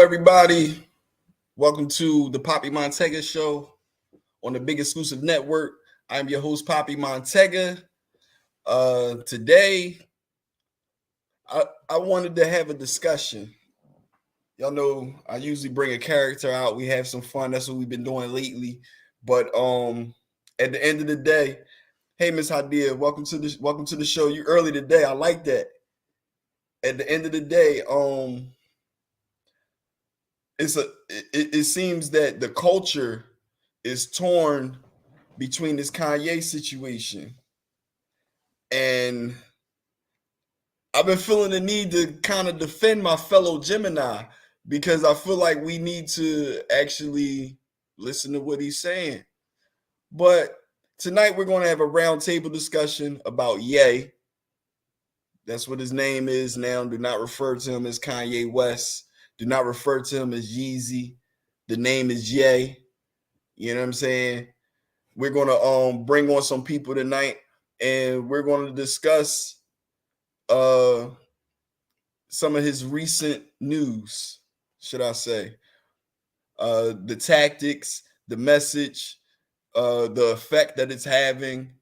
everybody? Welcome to the Poppy Montega show on the Big Exclusive Network. I'm your host, Poppy Montega. Today, I wanted to have a discussion. Y'all know I usually bring a character out. We have some fun. That's what we've been doing lately. But at the end of the day, hey Miss Hadia, welcome to the show. You early today. I like that. At the end of the day, it seems that the culture is torn between this Kanye situation, and I've been feeling the need to kind of defend my fellow Gemini because I feel like we need to actually listen to what he's saying. But tonight we're going to have a roundtable discussion about Ye. That's what his name is now. Do not refer to him as Kanye West. Do not refer to him as Yeezy. The name is Ye. You know what I'm saying? We're going to bring on some people tonight, and we're going to discuss some of his recent news, should I say. The tactics, the message, the effect that it's having,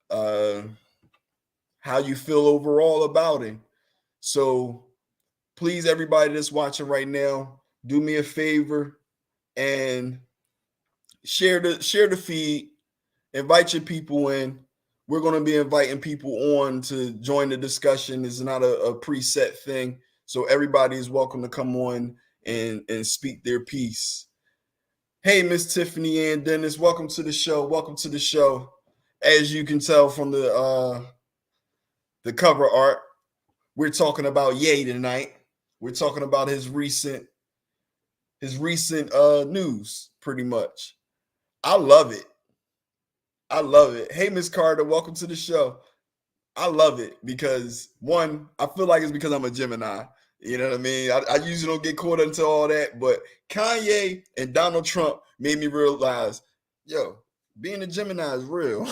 how you feel overall about him. So please, everybody that's watching right now, do me a favor and share the feed, invite your people in. We're going to be inviting people on to join the discussion. It's not a preset thing, so everybody is welcome to come on and speak their piece. Hey, Miss Tiffany and Dennis, welcome to the show. Welcome to the show. As you can tell from the cover art, we're talking about Ye tonight. We're talking about his recent news, pretty much. I love it. I love it. Hey, Miss Carter, welcome to the show. I love it because, one, I feel like it's because I'm a Gemini. You know what I mean? I usually don't get caught into all that, but Kanye and Donald Trump made me realize, yo, being a Gemini is real.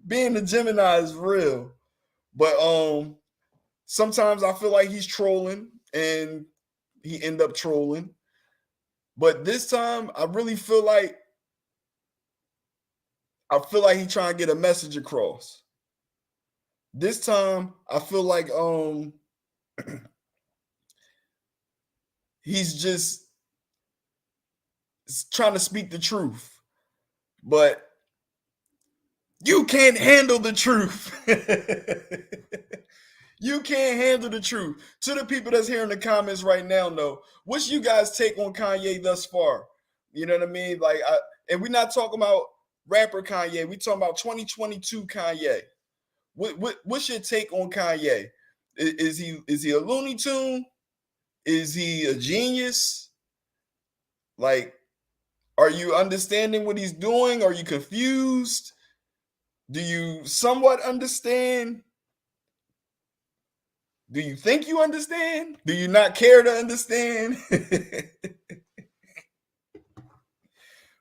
Being a Gemini is real. But sometimes I feel like he's trolling and he end up trolling. But this time I really feel like he's trying to get a message across. This time I feel like he's just trying to speak the truth. But you can't handle the truth. You can't handle the truth. To the people that's here in the comments right now, though, what's you guys' take on Kanye thus far? You know what I mean? And we're not talking about rapper Kanye. We talking about 2022 Kanye. What's your take on Kanye? Is he a Looney Tune? Is he a genius? Like, are you understanding what he's doing? Are you confused? Do you somewhat understand? Do you think you understand? Do you not care to understand?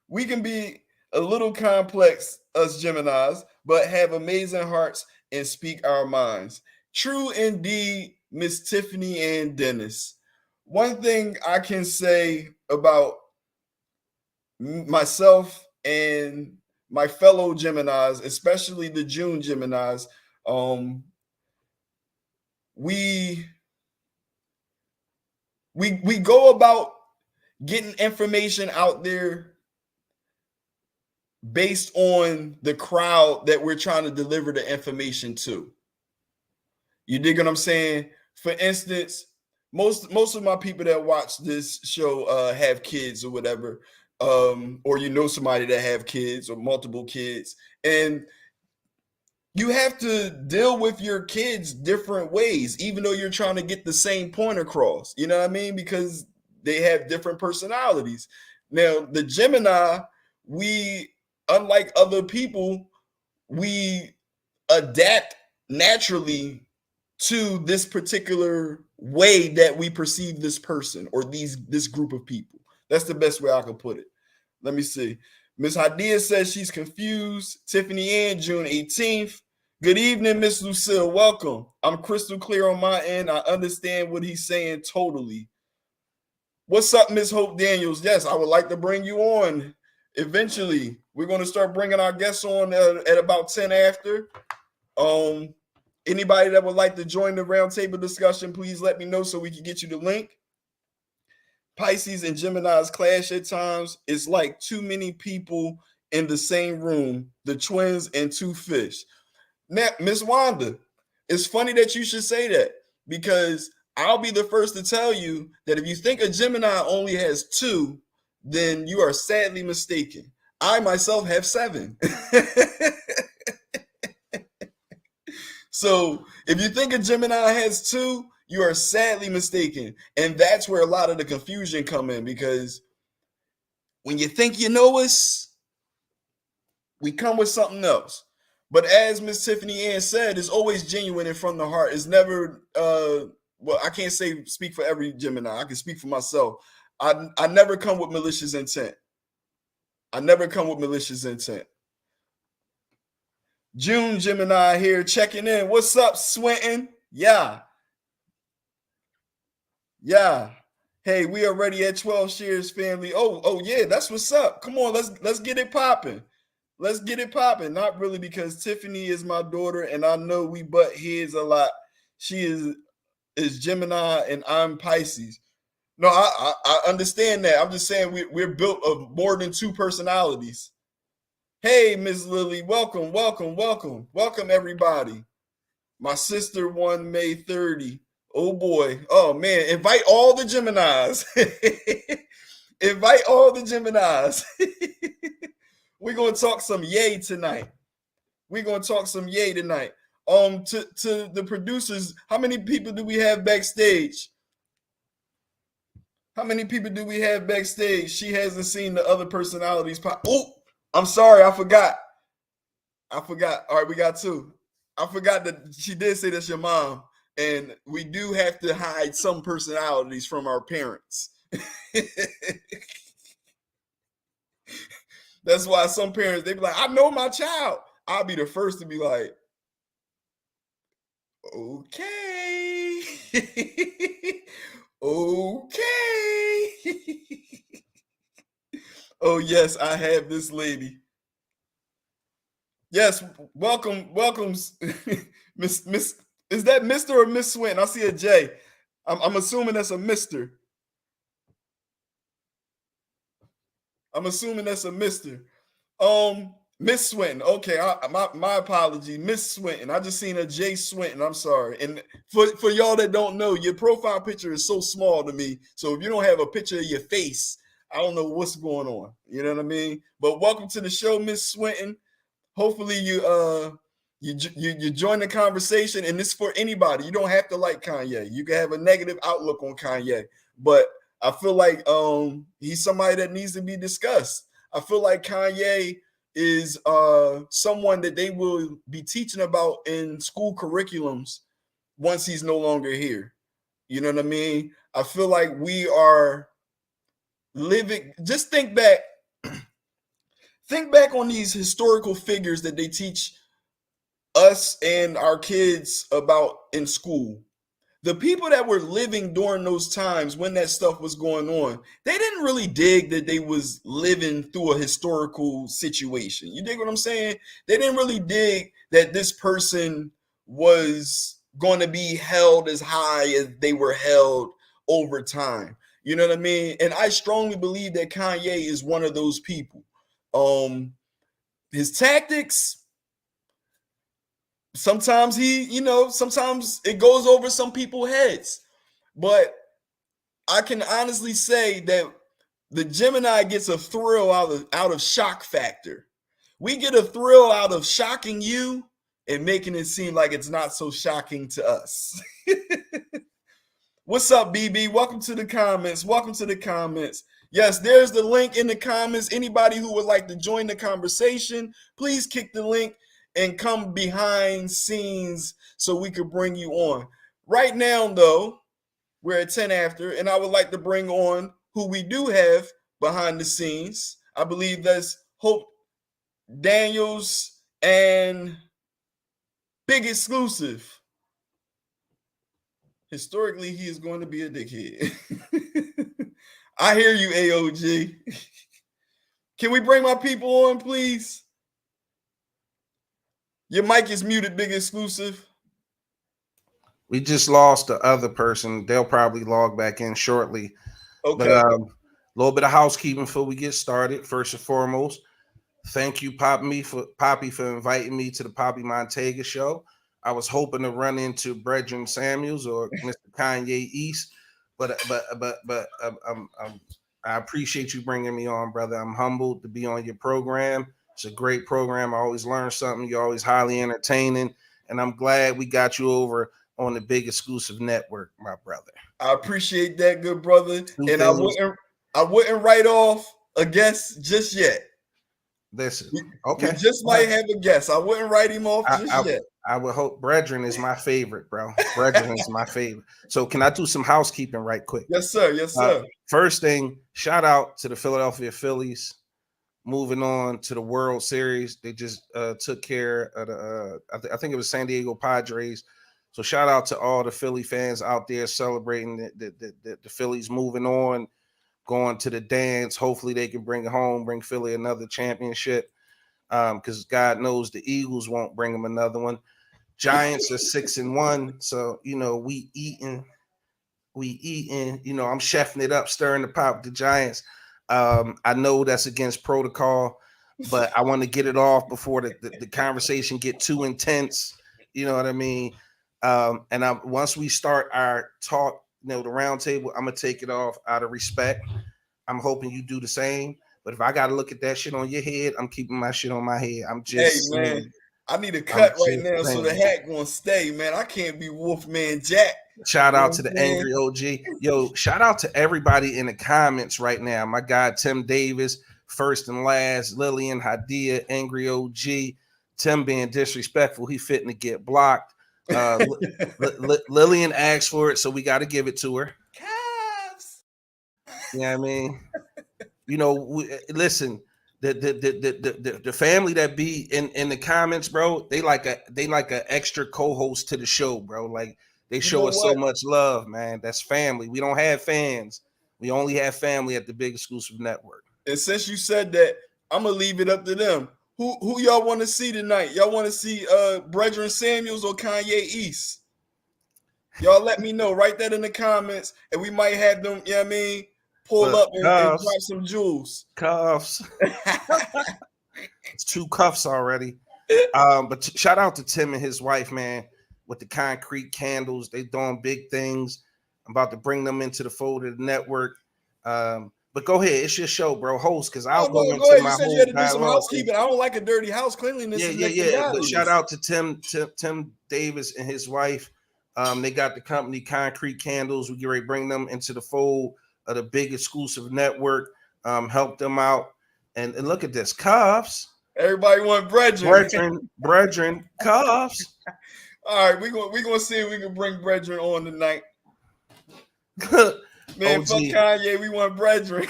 We can be a little complex, us Geminis, but have amazing hearts and speak our minds. True indeed, Miss Tiffany and Dennis. One thing I can say about myself and my fellow Geminis, especially the June Geminis, we go about getting information out there based on the crowd that we're trying to deliver the information to. You dig what I'm saying? For instance, most of my people that watch this show have kids or whatever, or you know somebody that have kids or multiple kids, and you have to deal with your kids different ways, even though you're trying to get the same point across. You know what I mean? Because they have different personalities. Now, the Gemini, unlike other people, we adapt naturally to this particular way that we perceive this person or this group of people. That's the best way I can put it. Let me see. Miss Hadia says she's confused. Tiffany Ann, June 18th. Good evening, Miss Lucille. Welcome. I'm crystal clear on my end. I understand what he's saying totally. What's up, Miss Hope Daniels? Yes, I would like to bring you on eventually. We're going to start bringing our guests on at about 10 after. Anybody that would like to join the roundtable discussion, please let me know so we can get you the link. Pisces and Gemini's clash at times. It's like too many people in the same room, the twins and two fish. Now, Miss Wanda, it's funny that you should say that because I'll be the first to tell you that if you think a Gemini only has two, then you are sadly mistaken. I myself have 7. So if you think a Gemini has 2, you are sadly mistaken. And that's where a lot of the confusion come in, because when you think you know us, we come with something else. But as Miss Tiffany Ann said, it's always genuine and from the heart. It's never, well, I can't say speak for every Gemini. I can speak for myself. I never come with malicious intent. I never come with malicious intent. June Gemini here checking in. What's up, Swinton? Yeah. Yeah. Hey, we already at 12 shares, family. Oh yeah, that's what's up. Come on, let's get it popping. Let's get it popping. Not really, because Tiffany is my daughter, and I know we butt heads a lot. She is Gemini, and I'm Pisces. No, I understand that. I'm just saying we're built of more than 2 personalities. Hey, Miss Lily, welcome, welcome, welcome, welcome, everybody. My sister won May 30. Oh boy. Oh man. Invite all the Geminis. Invite all the Geminis. We're gonna talk some yay tonight. We're gonna talk some yay tonight. To the producers, how many people do we have backstage? How many people do we have backstage? She hasn't seen the other personalities pop. Oh, I'm sorry, I forgot. All right, we got 2. I forgot that she did say that's your mom, and we do have to hide some personalities from our parents. That's why some parents, they be like, I know my child. I'll be the first to be like, okay. Okay. Oh yes, I have this lady. Yes, welcome, Miss. Is that Mr. or Miss Swinton? I see a J. I'm assuming that's a Mr. I'm assuming that's a Mr. Miss Swinton. Okay, my apology, Miss Swinton. I just seen a J Swinton. I'm sorry. And for y'all that don't know, your profile picture is so small to me. So if you don't have a picture of your face, I don't know what's going on. You know what I mean? But welcome to the show, Miss Swinton. Hopefully you join the conversation, and this for anybody. You don't have to like Kanye. You can have a negative outlook on Kanye, but I feel like he's somebody that needs to be discussed. I feel like Kanye is someone that they will be teaching about in school curriculums once he's no longer here. You know what I mean? I feel like we are living. Just think back. Think back on these historical figures that they teach us and our kids about in school. The people that were living during those times when that stuff was going on, they didn't really dig that they was living through a historical situation. You dig what I'm saying? They didn't really dig that this person was going to be held as high as they were held over time. You know what I mean? And I strongly believe that Kanye is one of those people. His tactics, sometimes sometimes it goes over some people's heads, but I can honestly say that the Gemini gets a thrill out of shock factor. We get a thrill out of shocking you and making it seem like it's not so shocking to us. What's up, BB? Welcome to the comments. Welcome to the comments. Yes, there's the link in the comments. Anybody who would like to join the conversation, please click the link and come behind scenes so we could bring you on. Right now, though, we're at 10 after, and I would like to bring on who we do have behind the scenes. I believe that's Hope Daniels and Big exclusive. Historically, he is going to be a dickhead. I hear you, AOG. Can we bring my people on, please? Your mic is muted, big exclusive. We just lost the other person. They'll probably log back in shortly. Okay. But a little bit of housekeeping before we get started. First and foremost, thank you, Poppy, for inviting me to the Poppy Montega show. I was hoping to run into Brethren Samuels or Mr. Kanye East, but I appreciate you bringing me on, brother. I'm humbled to be on your program. It's a great program. I always learn something. You're always highly entertaining, and I'm glad we got you over on the big exclusive network, my brother. I appreciate that, good brother. And I wouldn't write off a guest just yet. Listen, okay. We just might have a guest. I wouldn't write him off just yet. I would hope. Brethren is my favorite, bro. Brethren is my favorite. So can I do some housekeeping right quick? Yes, sir. Yes, sir. First thing, shout out to the Philadelphia Phillies. Moving on to the World Series. They just took care of the, I think it was San Diego Padres. So shout out to all the Philly fans out there celebrating the Phillies moving on, going to the dance. Hopefully they can bring it home, bring Philly another championship. Because God knows the Eagles won't bring them another one. Giants are 6-1, so we eating. I'm chefing it up, stirring the pot with the Giants. I know that's against protocol, but I want to get it off before the conversation get too intense. You know what I mean? And once we start our talk, the roundtable, I'm gonna take it off out of respect. I'm hoping you do the same. But if I got to look at that shit on your head, I'm keeping my shit on my head. I'm just saying. Man, I need a cut right now so the hat gonna stay, man. I can't be Wolfman Jack. Shout out to the Angry OG. Yo, shout out to everybody in the comments right now. My guy, Tim Davis, First and Last, Lillian, Hadia, Angry OG. Tim being disrespectful. He fitting to get blocked. Lillian asked for it, so we got to give it to her. Cavs. You know what I mean? Listen, the family that be in the comments, bro, they like a extra co-host to the show, bro. Like they show us so much love, man. That's family. We don't have fans. We only have family at the big exclusive network. And since you said that, I'm gonna leave it up to them. Who y'all want to see tonight? Y'all want to see Brethren Samuels or Kanye East? Y'all let me know. Write that in the comments, and we might have them. You know what I mean? Pull up and drop some jewels. Cuffs. It's 2 cuffs already. But shout out to Tim and his wife, man, with the concrete candles. They doing big things. I'm about to bring them into the fold of the network. But go ahead, it's your show, bro. Host, because I'll go into ahead. my you said whole you had to do some housekeeping. I don't like a dirty house. Cleanliness. Yeah. But shout out to Tim Davis and his wife. They got the company Concrete Candles. We get ready to bring them into the fold of the big exclusive network. Help them out. And look at this. Cuffs. Everybody want Brethren, cuffs. All right, we're gonna see if we can bring Brethren on tonight. Man, fuck Kanye, we want Brethren.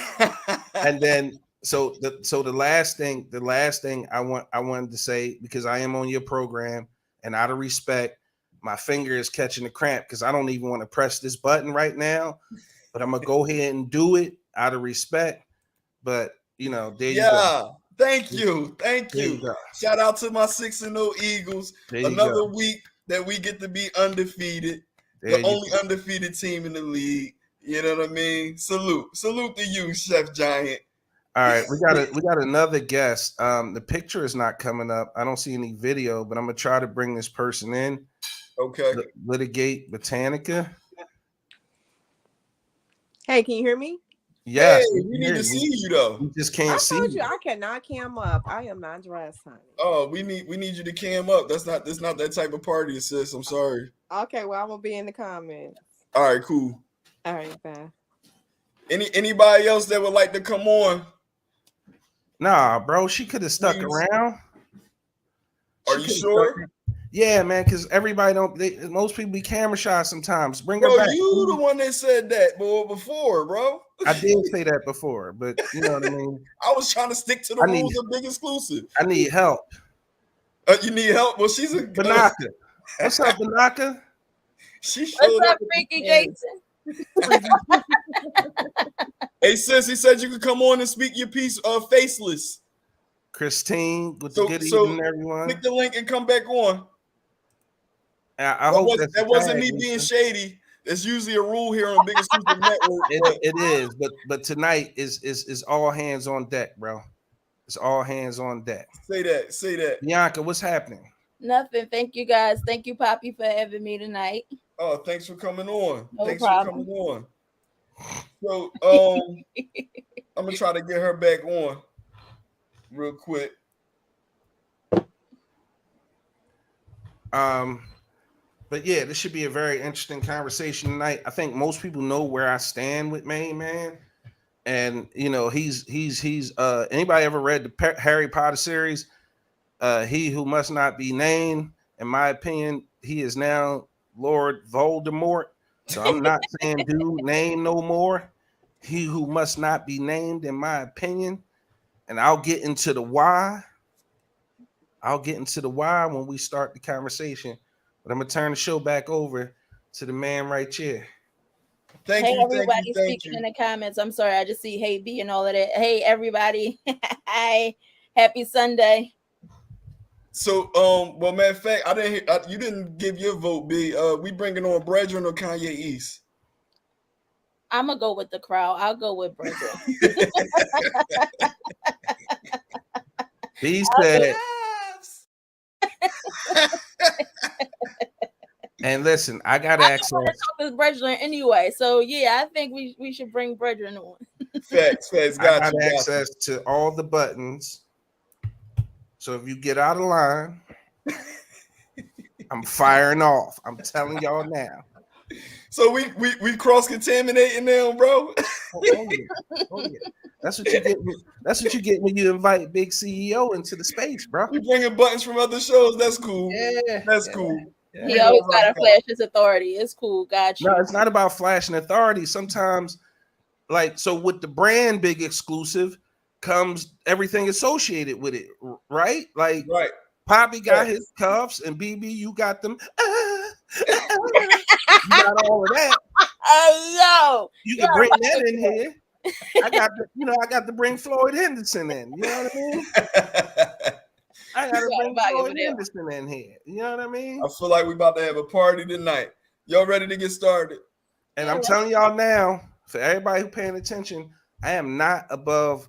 And then so the last thing I wanted to say, because I am on your program, and out of respect, my finger is catching the cramp because I don't even want to press this button right now, but I'm gonna go ahead and do it out of respect. But there you go. Thank you. Shout out to my 6-0 Eagles. Another week that we get to be undefeated. The only undefeated team in the league. You know what I mean? Salute to you, Chef Giant. All right, we got another guest. The picture is not coming up. I don't see any video, but I'm gonna try to bring this person in. Okay. Litigate Botanica. Hey, can you hear me? Yes. Hey, we need to see you though. We just can't see. I told you I cannot cam up. I am not dressed, honey. Oh, we need you to cam up. That's not that type of party, sis. I'm sorry. Okay, well I'm gonna be in the comments. All right, cool. All right, bye. Anybody else that would like to come on? Nah, bro, she could have stuck around. Are you sure? Yeah, man, because everybody most people be camera shy sometimes. Bring her back. You the one that said that before, bro. I did say that before, but you know what I mean? I was trying to stick to the rules of big exclusive. I need help. You need help? Well, she's a Banaka. What's up, Banaka? She showed What's up, with the Freaky fans. Jason? Hey, sis, he said you could come on and speak your piece faceless. Christine, with the So, good so evening, everyone. click the link and come back on. I hope That wasn't me being shady. That's usually a rule here on Big Exclusive Network. It is, but tonight is all hands on deck, bro. It's all hands on deck. Say that. Bianca, what's happening? Nothing. Thank you guys. Thank you, Poppy, for having me tonight. Oh, thanks for coming on. No problem. So, I'm gonna try to get her back on real quick. But yeah, this should be a very interesting conversation tonight. I think most people know where I stand with Main Man, and you know he's anybody ever read the Harry Potter series? He who must not be named, in my opinion, he is now Lord Voldemort. So I'm not saying dude name no more. He who must not be named, in my opinion, and I'll get into the why. I'll get into the why when we start the conversation. But I'm gonna turn the show back over to the man right here. Thank Hey, you, everybody thank speaking you. in the comments. I'm sorry, I just see Hey B and all of that. Hey, everybody. Hi. Happy Sunday. So, well, matter of fact, I didn't hear, you didn't give your vote, B. We bringing on Brethren or Kanye East? I'm gonna go with the crowd. I'll go with Bridget. B said, and listen, I got access. I want to talk to Brethren anyway, so yeah, I think we should bring Brethren on. Facts. I got access to all the buttons. So if you get out of line, I'm firing off. I'm telling y'all now. So we cross contaminating now, bro. Oh, yeah. That's what you get. That's what you get when you invite Big CEO into the space, bro. We bringing buttons from other shows. That's cool. That's cool. Yeah. He always gotta flash his authority. It's cool. Got you. No, it's not about flashing authority. Sometimes, like, so with the brand Big Exclusive comes everything associated with it, right? Like, right. Poppy got his cuffs, and BB, you got them. You got all of that. Hey yo, you can bring that in here. I got to bring Floyd Henderson in. You know what I mean? I got to bring Floyd Henderson in here. You know what I mean? I feel like we about to have a party tonight. Y'all ready to get started? And I'm telling y'all now, for everybody who paying attention, I am not above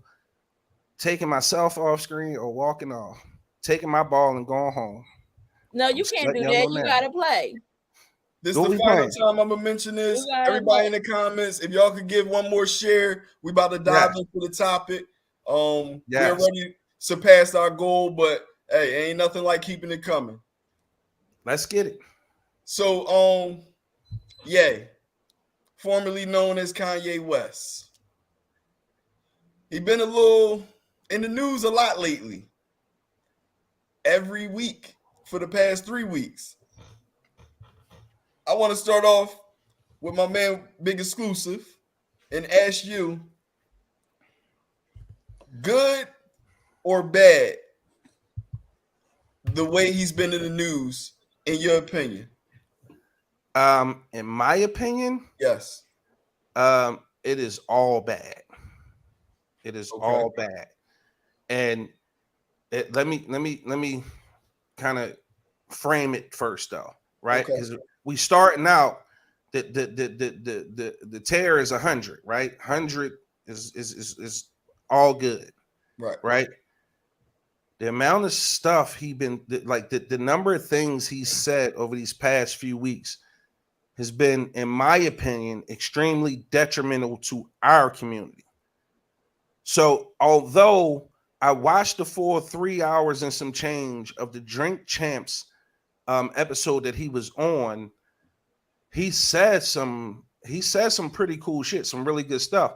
taking myself off screen or walking off, taking my ball and going home. No, you can't do that. You gotta play. This is the final time I'm gonna mention this. Everybody in the comments, if y'all could give one more share, we about to dive into the topic. We already surpassed our goal, but hey, ain't nothing like keeping it coming. Let's get it. So, Ye, formerly known as Kanye West. He been a little in the news a lot lately. Every week for the past 3 weeks. I want to start off with my man Big Exclusive and ask you, good or bad, the way he's been in the news, in your opinion? In my opinion, yes. It is all bad. It is all bad. And let me kind of frame it first, though, right? Because we starting out, the tear is 100, right? 100 is all good, right? The amount of stuff the number of things he said over these past few weeks has been, in my opinion, extremely detrimental to our community. So although I watched the full 3 hours and some change of the Drink Champs episode that he was on, he said some pretty cool shit, some really good stuff,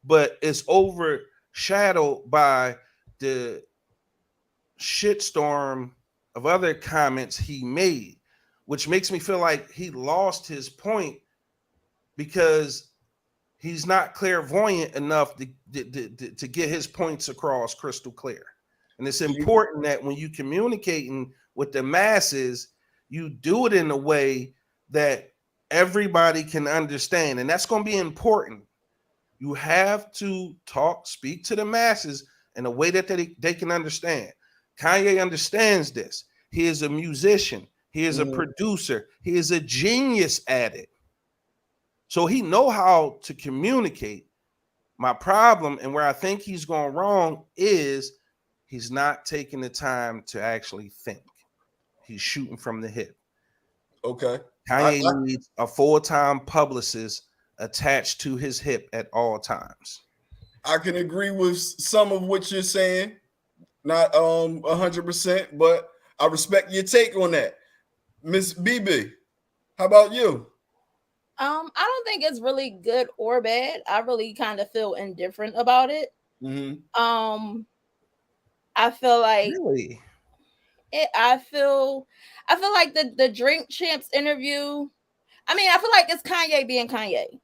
but it's overshadowed by the shitstorm of other comments he made, which makes me feel like he lost his point because he's not clairvoyant enough to get his points across crystal clear. And it's important that when you communicating with the masses, you do it in a way that everybody can understand. And that's going to be important. You have to speak to the masses in a way that they can understand. Kanye understands this. He is a musician. He is a producer. He is a genius at it. So he know how to communicate. My problem and where I think he's going wrong is he's not taking the time to actually think. He's shooting from the hip. Okay. Kanye needs a full-time publicist attached to his hip at all times. I can agree with some of what you're saying, not 100%, but I respect your take on that. Miss BB, how about you? I don't think it's really good or bad. I really kind of feel indifferent about it. I feel like really. I feel like the Drink Champs interview. I mean, I feel like it's Kanye being Kanye.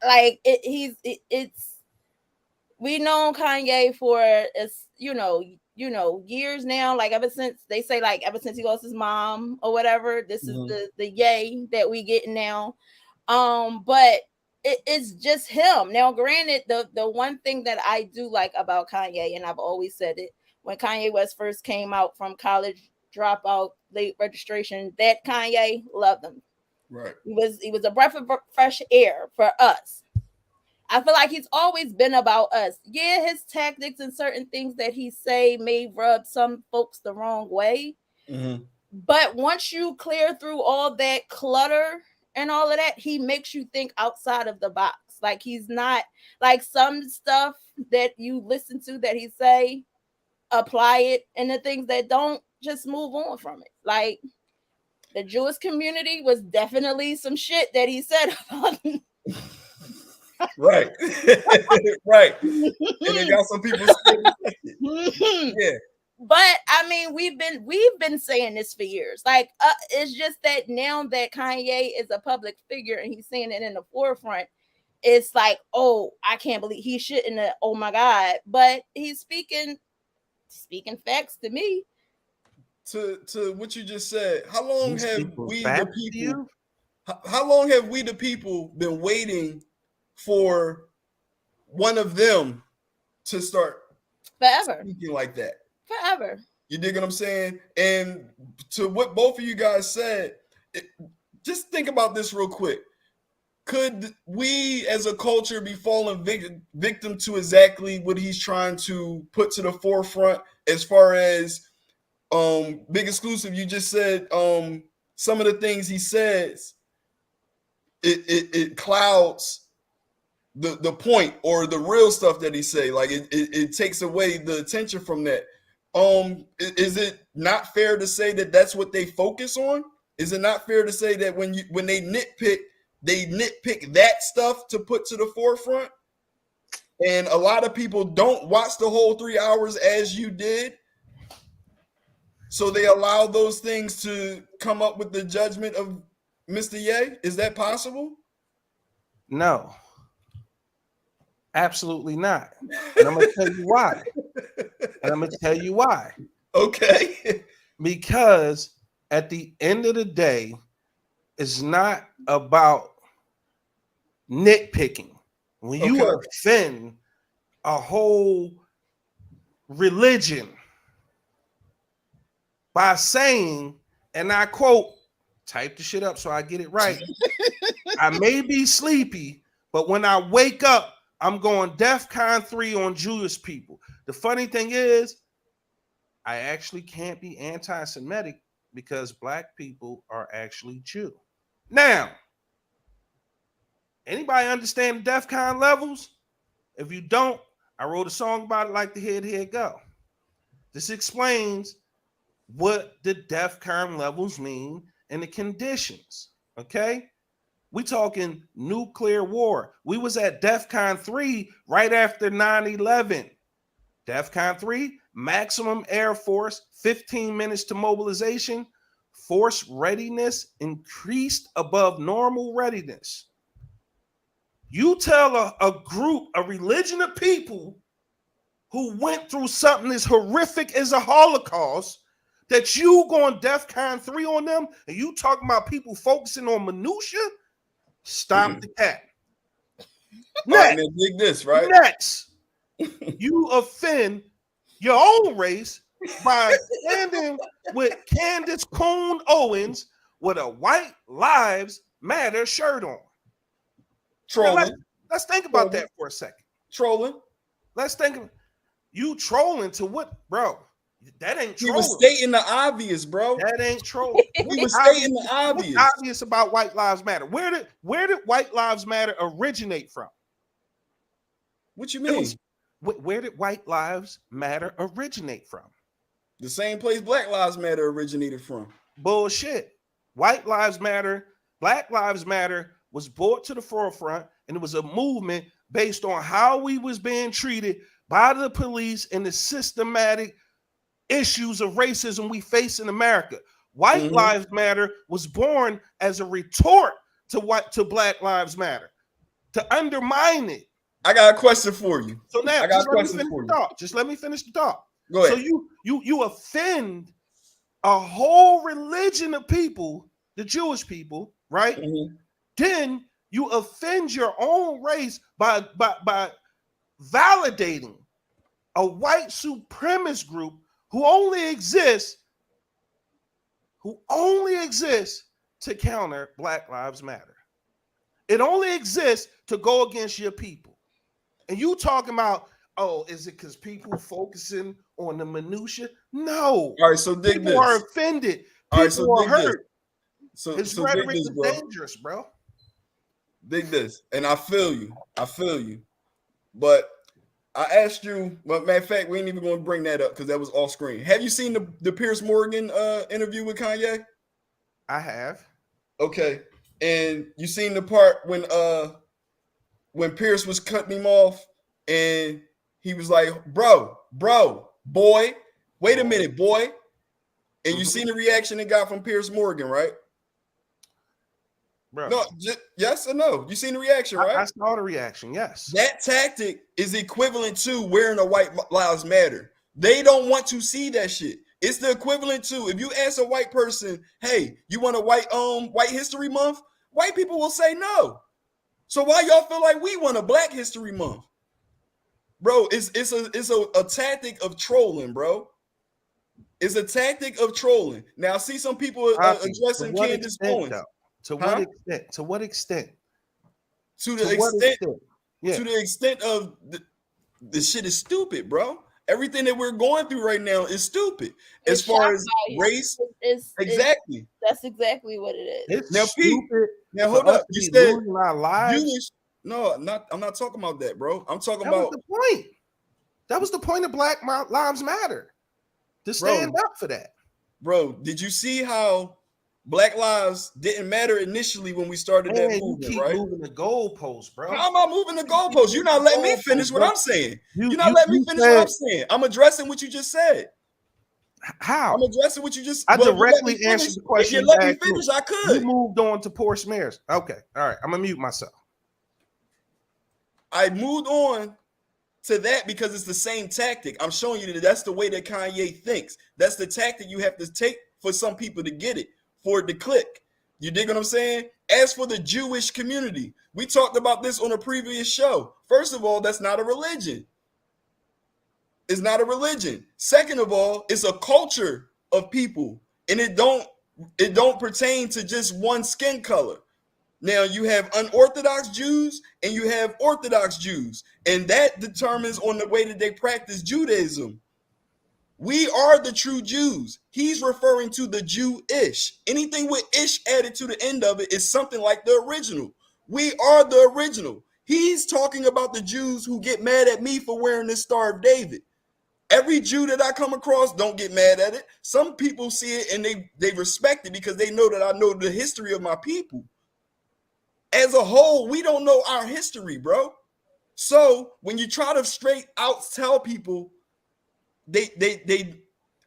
Like it's we known Kanye for years now. Like ever since he lost his mom or whatever. This is the yay that we getting now. But it's just him. Now, granted, the one thing that I do like about Kanye, and I've always said it, when Kanye West first came out from college dropout, late registration, that Kanye loved him. Right. He was a breath of fresh air for us. I feel like he's always been about us. Yeah, his tactics and certain things that he say may rub some folks the wrong way. But once you clear through all that clutter and all of that, he makes you think outside of the box. Like he's not like some stuff that you listen to that he say, apply it, and the things that don't, just move on from it. Like the Jewish community was definitely some shit that he said about them. Right. Right. And they got some people yeah. But I mean, we've been saying this for years. Like it's just that now that Kanye is a public figure and he's saying it in the forefront, it's like, oh, I can't believe he shouldn't have, oh my God. But he's speaking facts to me. To what you just said, how long have we the people been waiting for one of them to start forever speaking like that? Forever. You dig what I'm saying? And to what both of you guys said, just think about this real quick. Could we as a culture be falling victim to exactly what he's trying to put to the forefront as far as Big Exclusive? You just said some of the things he says, it clouds the point or the real stuff that he say. Like it takes away the attention from that. Is it not fair to say that that's what they focus on? Is it not fair to say that when they nitpick that stuff to put to the forefront? And a lot of people don't watch the whole 3 hours as you did. So they allow those things to come up with the judgment of Mr. Ye? Is that possible? No. Absolutely not. And I'm going to tell you why. Okay. Because at the end of the day, it's not about nitpicking. When you offend a whole religion by saying, and I quote, type the shit up so I get it right. I may be sleepy, but when I wake up, I'm going DEFCON 3 on Jewish people. The funny thing is, I actually can't be anti-Semitic because black people are actually Jew. Now, anybody understand the DEFCON levels? If you don't, I wrote a song about it, like the Here It Go. This explains what the DEFCON levels mean and the conditions, okay? We talking nuclear war. We was at DEFCON 3 right after 9/11. DEFCON 3, maximum air force, 15 minutes to mobilization, force readiness increased above normal readiness. You tell a group, a religion of people who went through something as horrific as a Holocaust, that you going DEFCON 3 on them, and you talking about people focusing on minutia, stop the cap. All right, man, dig this, right? Next, you offend your own race by standing with Candace Coon Owens with a White Lives Matter shirt on. Trolling. Let's think about that for a second. Trolling. Let's think of you trolling to what, bro? That ain't trolling. He was stating the obvious, bro. That ain't trolling. He was stating the obvious. What's obvious about White Lives Matter? Where did White Lives Matter originate from? What you mean? Where did White Lives Matter originate from? The same place Black Lives Matter originated from. Bullshit. White Lives Matter, Black Lives Matter was brought to the forefront, and it was a movement based on how we was being treated by the police and the systematic issues of racism we face in America. White Lives Matter was born as a retort to Black Lives Matter, to undermine it. I got a question for you. So now, just let me finish the thought. Go ahead. So you offend a whole religion of people, the Jewish people, right? Mm-hmm. Then you offend your own race by validating a white supremacist group who only exists to counter Black Lives Matter. It only exists to go against your people. And you talking about, oh, is it because people focusing on the minutia? No. All right, so dig people this. Are offended. All right, so people are dig this. hurt. His rhetoric dig this, is bro. dangerous, bro. Dig this. And I feel you. But I asked you, but matter of fact, we ain't even going to bring that up because that was off screen. Have you seen the Piers Morgan interview with Kanye? I have. Okay. And you seen the part when Pierce was cutting him off and he was like, bro, boy, wait a minute, boy. And you seen the reaction it got from Piers Morgan, right? Bro. No, yes or no? You seen the reaction, right? I saw the reaction, yes. That tactic is equivalent to wearing a White Lives Matter. They don't want to see that shit. It's the equivalent to if you ask a white person, hey, you want a White History Month? White people will say no. So why y'all feel like we want a Black History Month? Bro, it's a tactic of trolling, bro. It's a tactic of trolling. Now I see some people addressing Candace Owens. To what extent? To what extent? To the extent of the shit is stupid, bro. Everything that we're going through right now is stupid. As far as race, exactly. That's exactly what it is. It's now, Pete. Now hold up. You said Jewish. No, I'm not talking about that, bro. I'm talking about the point. That was the point of Black Lives Matter. To stand up for that. Bro, did you see how Black lives didn't matter initially when we started that movement, you keep right? Moving the goalposts, bro. How am I moving the goalposts? You're not letting me finish what I'm saying. You're not letting me finish what I'm saying. I'm addressing what you just said. How? I'm addressing what you just I directly answered the question. If you let me finish, I could. You moved on to poor smears. Okay. All right. I'm gonna mute myself. I moved on to that because it's the same tactic. I'm showing you that that's the way that Kanye thinks. That's the tactic you have to take for some people to get it, for it to click. You dig what I'm saying? As for the Jewish community, we talked about this on a previous show. First of all, that's not a religion. It's not a religion. Second of all, it's a culture of people, and it don't pertain to just one skin color. Now you have unorthodox Jews and you have Orthodox Jews, and that determines on the way that they practice Judaism. We are the true Jews. He's referring to the Jewish. Anything with ish added to the end of it is something like the original. We are the original. He's talking about the Jews who get mad at me for wearing this Star of David. Every Jew that I come across don't get mad at it. Some people see it and they respect it because they know that I know the history of my people. As a whole, we don't know our history, bro. So when you try to straight out tell people they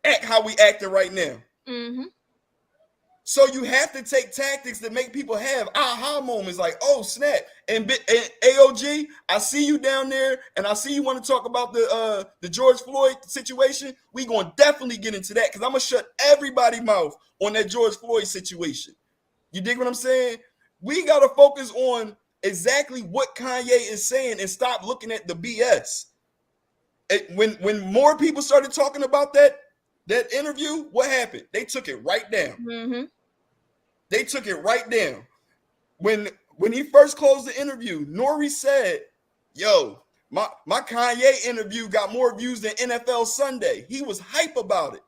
act how we acting right now. Mm-hmm. So you have to take tactics that make people have aha moments like, oh, snap. And AOG, I see you down there, and I see you want to talk about the George Floyd situation. We going to definitely get into that because I'm going to shut everybody's mouth on that George Floyd situation. You dig what I'm saying? We got to focus on exactly what Kanye is saying and stop looking at the BS. When more people started talking about that interview, what happened? They took it right down. Mm-hmm. They took it right down. When he first closed the interview, Nori said, yo, my Kanye interview got more views than NFL Sunday. He was hype about it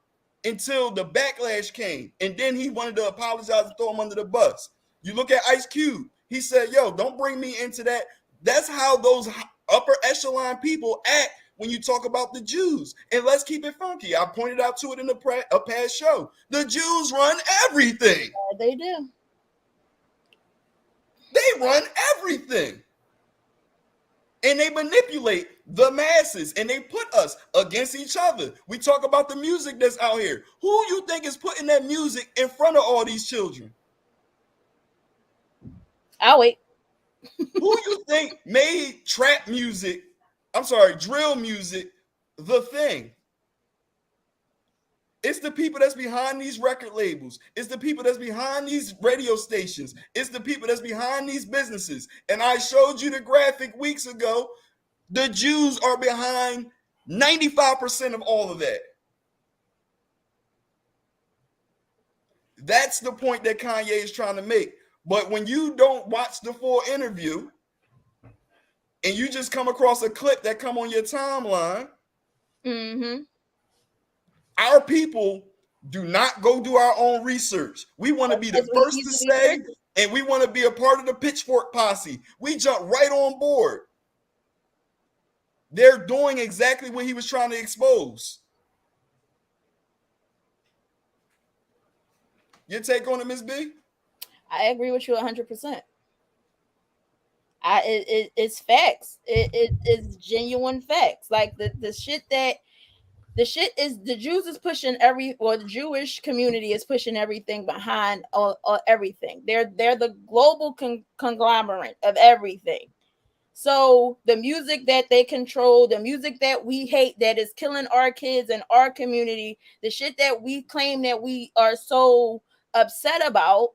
until the backlash came. And then he wanted to apologize and throw him under the bus. You look at Ice Cube. He said, yo, don't bring me into that. That's how those upper echelon people act when you talk about the Jews. And let's keep it funky. I pointed out to it in a past show. The Jews run everything. Yeah, they do. They run everything. And they manipulate the masses and they put us against each other. We talk about the music that's out here. Who you think is putting that music in front of all these children? I'll wait. Who you think made drill music, the thing? It's the people that's behind these record labels. It's the people that's behind these radio stations. It's the people that's behind these businesses. And I showed you the graphic weeks ago. The Jews are behind 95% of all of that. That's the point that Kanye is trying to make. But when you don't watch the full interview and you just come across a clip that come on your timeline, our people do not go do our own research. We want to be the first to say, and we want to be a part of the pitchfork posse. We jump right on board. They're doing exactly what he was trying to expose. Your take on it, Ms. B? I agree with you 100%. It's facts. It's genuine facts. Like the shit is the Jews is pushing the Jewish community is pushing everything behind everything. They're the global conglomerate of everything. So the music that they control, the music that we hate, that is killing our kids and our community, the shit that we claim that we are so upset about.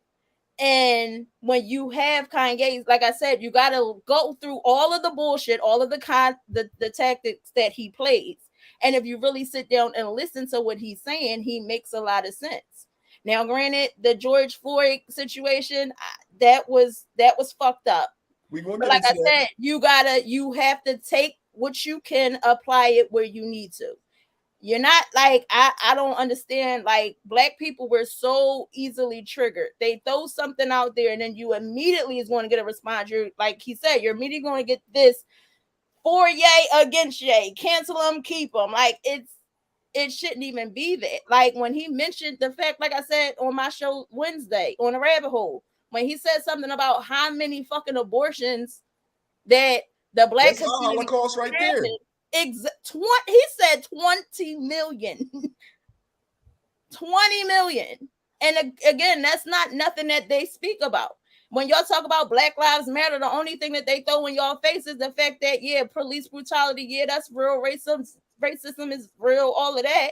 And when you have Kanye, like I said, you got to go through all of the bullshit, all of the tactics that he plays. And if you really sit down and listen to what he's saying, he makes a lot of sense. Now, granted, the George Floyd situation, that was fucked up. But like I said, you have to take what you can, apply it where you need to. You're not like, I don't understand. Like, black people were so easily triggered. They throw something out there and then you immediately is going to get a response. You're like he said, you're immediately going to get this for yay against yay, cancel them, keep them. Like, it shouldn't even be that. Like, when he mentioned the fact, like I said on my show Wednesday on the Rabbit Hole, when he said something about how many fucking abortions that the black community Holocaust right there. He said 20 million. 20 million. And again, that's not nothing that they speak about. When y'all talk about Black Lives Matter, the only thing that they throw in y'all face is the fact that, yeah, police brutality, yeah, that's real. Racism is real, all of that.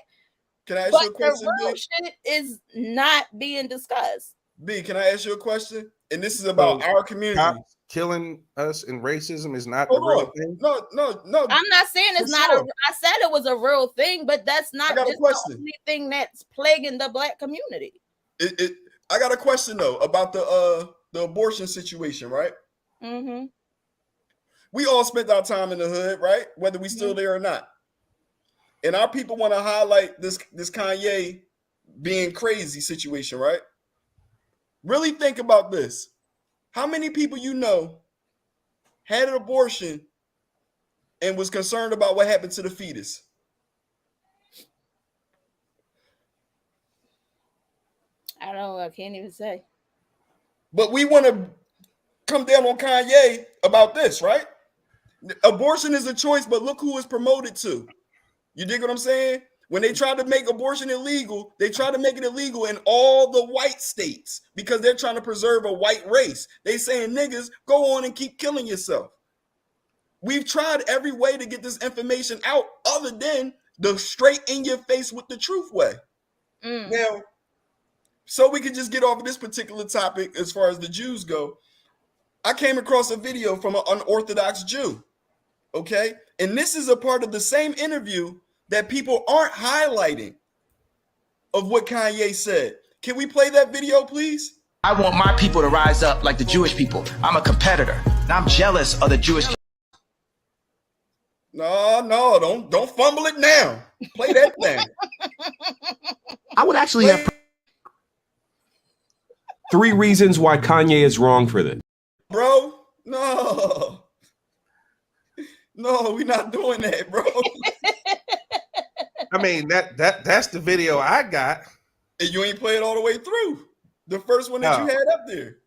Can I ask you a question? The real shit is not being discussed. B, can I ask you a question? And this is about our community. Killing us and racism is not a real thing. No. I'm not saying it's not I said it was a real thing, but that's not the only thing that's plaguing the black community. I got a question though about the abortion situation, right? Mm-hmm. We all spent our time in the hood, right? Whether we still there or not. And our people want to highlight this Kanye being crazy situation, right? Really think about this. How many people you know had an abortion and was concerned about what happened to the fetus? I don't know. I can't even say. But we want to come down on Kanye about this, right? Abortion is a choice, but look who is promoted to. You dig what I'm saying? When they try to make abortion illegal, they try to make it illegal in all the white states because they're trying to preserve a white race. They saying, niggas, go on and keep killing yourself. We've tried every way to get this information out other than the straight in your face with the truth way. Now, so we could just get off of this particular topic as far as the Jews go, I came across a video from an unorthodox Jew, okay? And this is a part of the same interview that people aren't highlighting of what Kanye said. Can we play that video, please? I want my people to rise up like the Jewish people. I'm a competitor, and I'm jealous of the Jewish. No, don't fumble it now. Play that thing. I would actually have 3 reasons why Kanye is wrong for this. Bro, no, we're not doing that, bro. I mean, that's the video I got. And you ain't played all the way through. The first one that you had up there.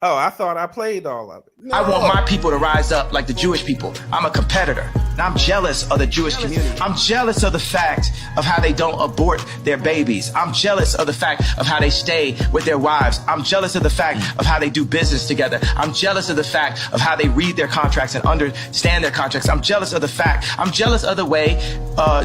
Oh, I thought I played all of it. No. I want my people to rise up like the Jewish people. I'm a competitor, and I'm jealous of the Jewish community. I'm jealous of the fact of how they don't abort their babies. I'm jealous of the fact of how they stay with their wives. I'm jealous of the fact of how they do business together. I'm jealous of the fact of how they read their contracts and understand their contracts. I'm jealous of the way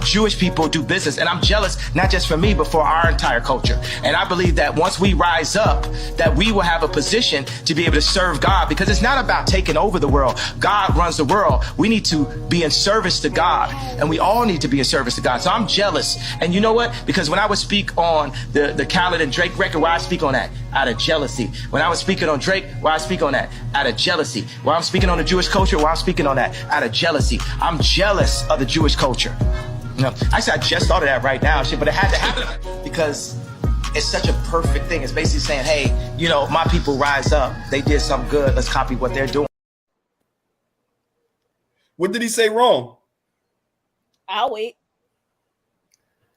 Jewish people do business. And I'm jealous not just for me, but for our entire culture. And I believe that once we rise up, that we will have a position to be able to serve God, because it's not about taking over the world. God runs the world. We need to be in service to God, and we all need to be in service to God. So I'm jealous. And you know what? Because when I would speak on the Khaled and Drake record, why I speak on that? Out of jealousy. When I was speaking on Drake, why I speak on that? Out of jealousy. When I'm speaking on the Jewish culture, why I'm speaking on that? Out of jealousy. I'm jealous of the Jewish culture. You know, actually, I just thought of that right now, but it had to happen because it's such a perfect thing. It's basically saying, hey, you know, my people rise up. They did something good. Let's copy what they're doing. What did he say wrong? I'll wait.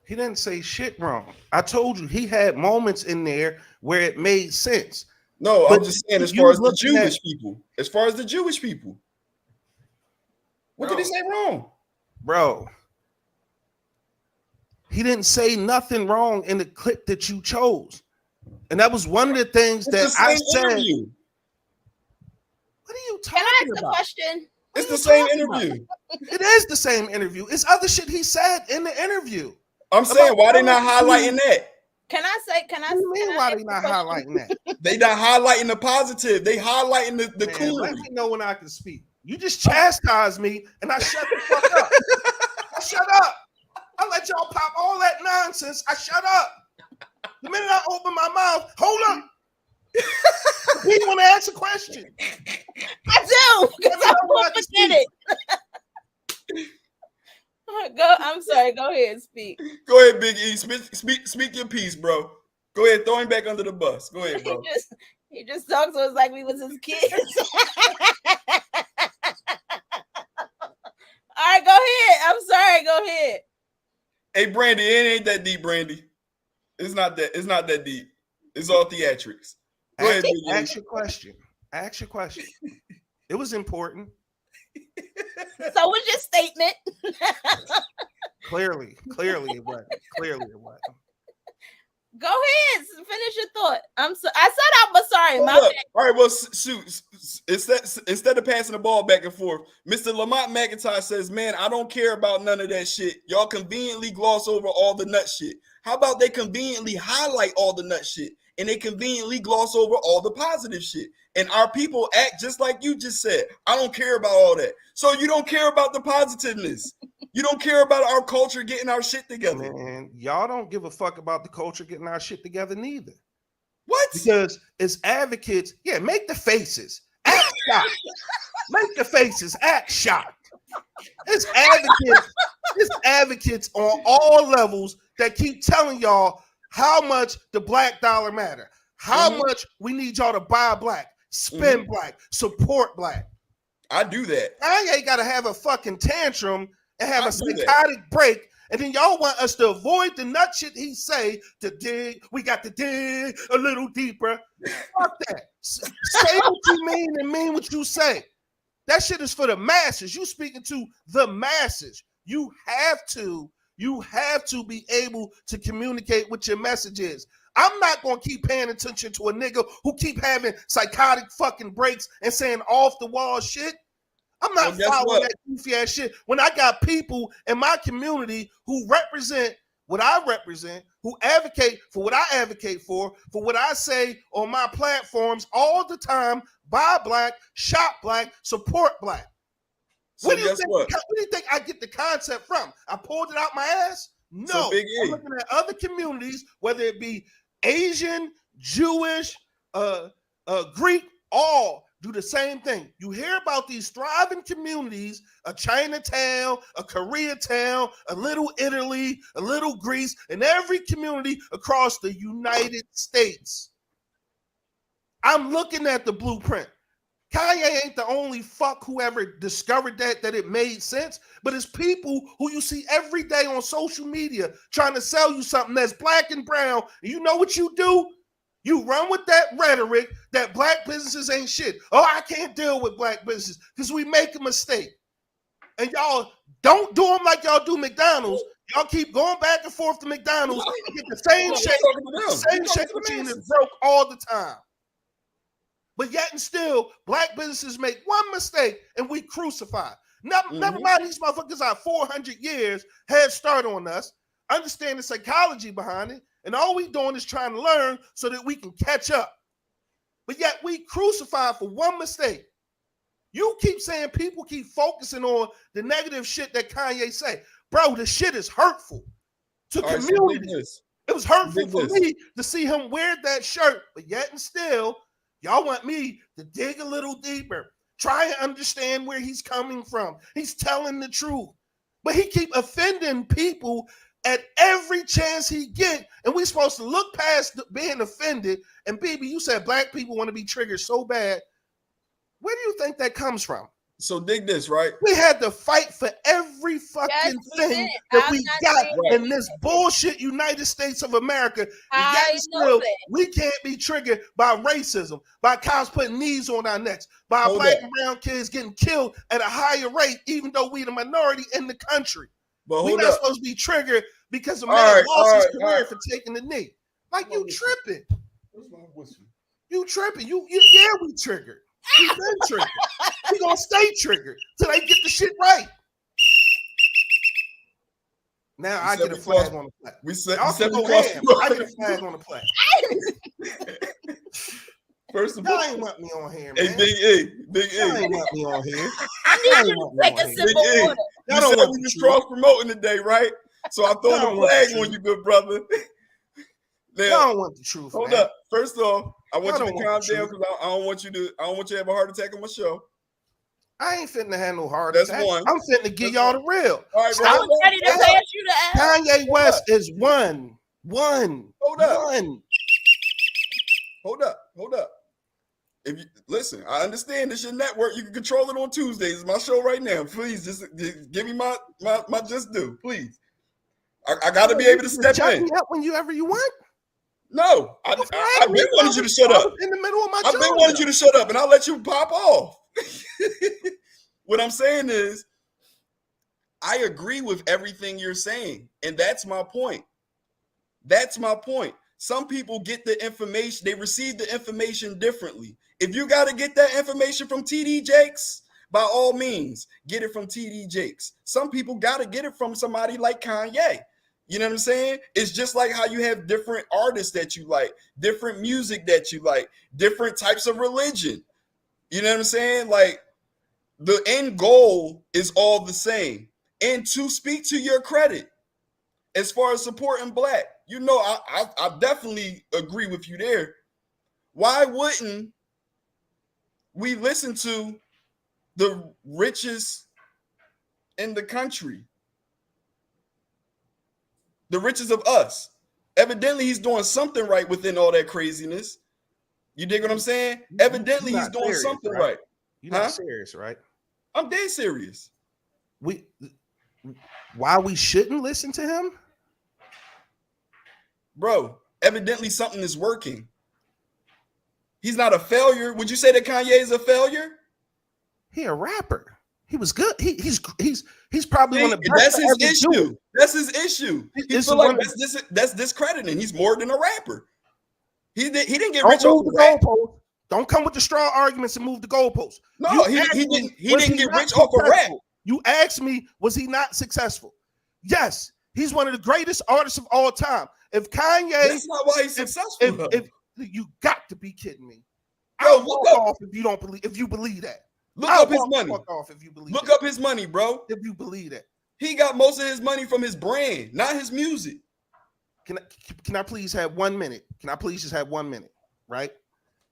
He didn't say shit wrong. I told you he had moments in there where it made sense. No, But I'm just saying as you far as the looking at- Jewish people. As far as the Jewish people. What did he say wrong? Bro, he didn't say nothing wrong in the clip that you chose. And that was one of the things It's that the I same said. interview. What are you Can I talking ask a about? question? It's What the are you same talking interview. It is the same interview. It's other shit he said in the interview. I'm saying, why they not About- highlighting that? Can I What do you mean why they not highlighting that? They not highlighting the positive. They highlighting the Man, cool. let me know when I can speak. You just chastised me and I shut the fuck up. I shut up. I let y'all pop all that nonsense. I shut up. The minute I open my mouth, hold up. We want to ask a question. I do, because I won't forget it. Go. I'm sorry. Go ahead and speak. Go ahead, Big E. Speak your piece, bro. Go ahead, throw him back under the bus. Go ahead, bro. He just talks to us like we was his kids. All right, go ahead. I'm sorry. Go ahead. Hey, Brandy, it ain't that deep, Brandy. It's not that deep. It's all theatrics. Go ahead, Big E. Ask your question. Ask your question. It was important. So what's your statement? Clearly it wasn't. Clearly it wasn't. Go ahead. Finish your thought. I said I was sorry. Hold My up. bad. All right, well, shoot. Instead of passing the ball back and forth, Mr. Lamont McIntyre says, man, I don't care about none of that shit. Y'all conveniently gloss over all the nut shit. How about they conveniently highlight all the nut shit and they conveniently gloss over all the positive shit? And our people act just like you just said. I don't care about all that. So you don't care about the positiveness. You don't care about our culture getting our shit together. Man, y'all don't give a fuck about the culture getting our shit together neither. What? Because as advocates, yeah, make the faces. Act shocked. Make the faces. Act shocked. It's advocates on all levels that keep telling y'all how much the black dollar matter, how much we need y'all to buy black, spend black, support black. I do that. Kanye got to have a fucking tantrum and have I a do that. psychotic break. And then y'all want us to avoid the nut shit he say to dig. We got to dig a little deeper. Fuck that. Say what you mean and mean what you say. That shit is for the masses. You speaking to the masses. You have to You have to be able to communicate what your message is. I'm not going to keep paying attention to a nigga who keep having psychotic fucking breaks and saying off the wall shit. I'm not following that goofy ass shit when I got people in my community who represent what I represent, who advocate for what I advocate for what I say on my platforms all the time. Buy black, shop black, support black. So Where do you think I get the concept from? I pulled it out my ass? No. So Big E. I'm looking at other communities, whether it be Asian, Jewish, Greek, all do the same thing. You hear about these thriving communities, a Chinatown, a Koreatown, a little Italy, a little Greece, and every community across the United States. I'm looking at the blueprint. Kanye ain't the only fuck who ever discovered that it made sense, but it's people who you see every day on social media trying to sell you something that's black and brown. And you know what you do? You run with that rhetoric that black businesses ain't shit. Oh, I can't deal with black businesses because we make a mistake. And y'all don't do them like y'all do McDonald's. Y'all keep going back and forth to McDonald's and get the same shake. The same shake machine is broke all the time. But yet and still, black businesses make one mistake and we crucify. Never mind, these motherfuckers are 400 years head start on us, understand the psychology behind it, and all we doing is trying to learn so that we can catch up. But yet we crucify for one mistake. You keep saying people keep focusing on the negative shit that Kanye say. Bro, the shit is hurtful to communities. It was hurtful for me to see him wear that shirt, but yet and still, y'all want me to dig a little deeper, try and understand where he's coming from. He's telling the truth, but he keep offending people at every chance he get, and we supposed to look past being offended. And baby, you said black people want to be triggered so bad. Where do you think that comes from? So dig this, right? We had to fight for every fucking thing that we got in this bullshit United States of America. Still, we can't be triggered by racism, by cops putting knees on our necks, by black and brown kids getting killed at a higher rate, even though we the minority in the country. But we're not supposed to be triggered because a man lost his career for taking the knee. Like, you tripping. You tripping. Yeah, we triggered. We've been triggered. We're going to stay triggered till they get the shit right. Now I get a flag on the play. I get a flag on the play. First of all, y'all ain't want me on here, man. Hey, Big E. Y'all ain't want me on here. I need you to take a sip of water. You said we was cross promoting today, right? So I throw the flag on you, good brother. Now, y'all don't want the truth. Hold up. First off, I want you to calm down because I don't want you to have a heart attack on my show. I ain't finna have no heart attack. That's one. I'm finna give y'all the real. All right, I was ready to pass you the ass. Kanye West is one. Hold up. If you listen, I understand this your network. You can control it on Tuesdays. It's my show right now. Please just give me my just due. Please. I got to be able to step in. Me up whenever you want. No, I've been wanting you to shut up. In the middle of my I've been wanting you to shut up, and I'll let you pop off. What I'm saying is, I agree with everything you're saying, and that's my point. Some people get the information, they receive the information differently. If you got to get that information from TD Jakes, by all means, get it from TD Jakes. Some people got to get it from somebody like Kanye. You know what I'm saying? It's just like how you have different artists that you like, different music that you like, different types of religion. You know what I'm saying? Like, the end goal is all the same. And to speak to your credit, as far as supporting black, you know, I definitely agree with you there. Why wouldn't we listen to the richest in the country? The richest of us. Evidently, he's doing something right within all that craziness. You dig what I'm saying? Evidently, he's doing something right. You're not serious, right? I'm dead serious. Why we shouldn't listen to him? Bro, evidently something is working. He's not a failure. Would you say that Kanye is a failure? He a rapper. He was good. He's probably one of the best. That's his to ever do issue. it. That's his issue. He It's feel like one- that's discrediting. He's more than a rapper. He didn't get Don't rich off move the the rap. goalpost. Don't come with the strong arguments and move the goalposts. No, You he asked me, didn't get not rich off a rap. successful? You asked me, was he not successful? Yes, he's one of the greatest artists of all time. If Kanye, That's not why he's successful. though. if you got to be kidding me. Yo, I'll look walk up- off if you don't believe. If you believe that, Look I'll up his walk the money. fuck off if you believe. Look that. up his money, bro. If you believe that. He got most of his money from his brand, not his music. Can I please have 1 minute? Can I please just have 1 minute? Right?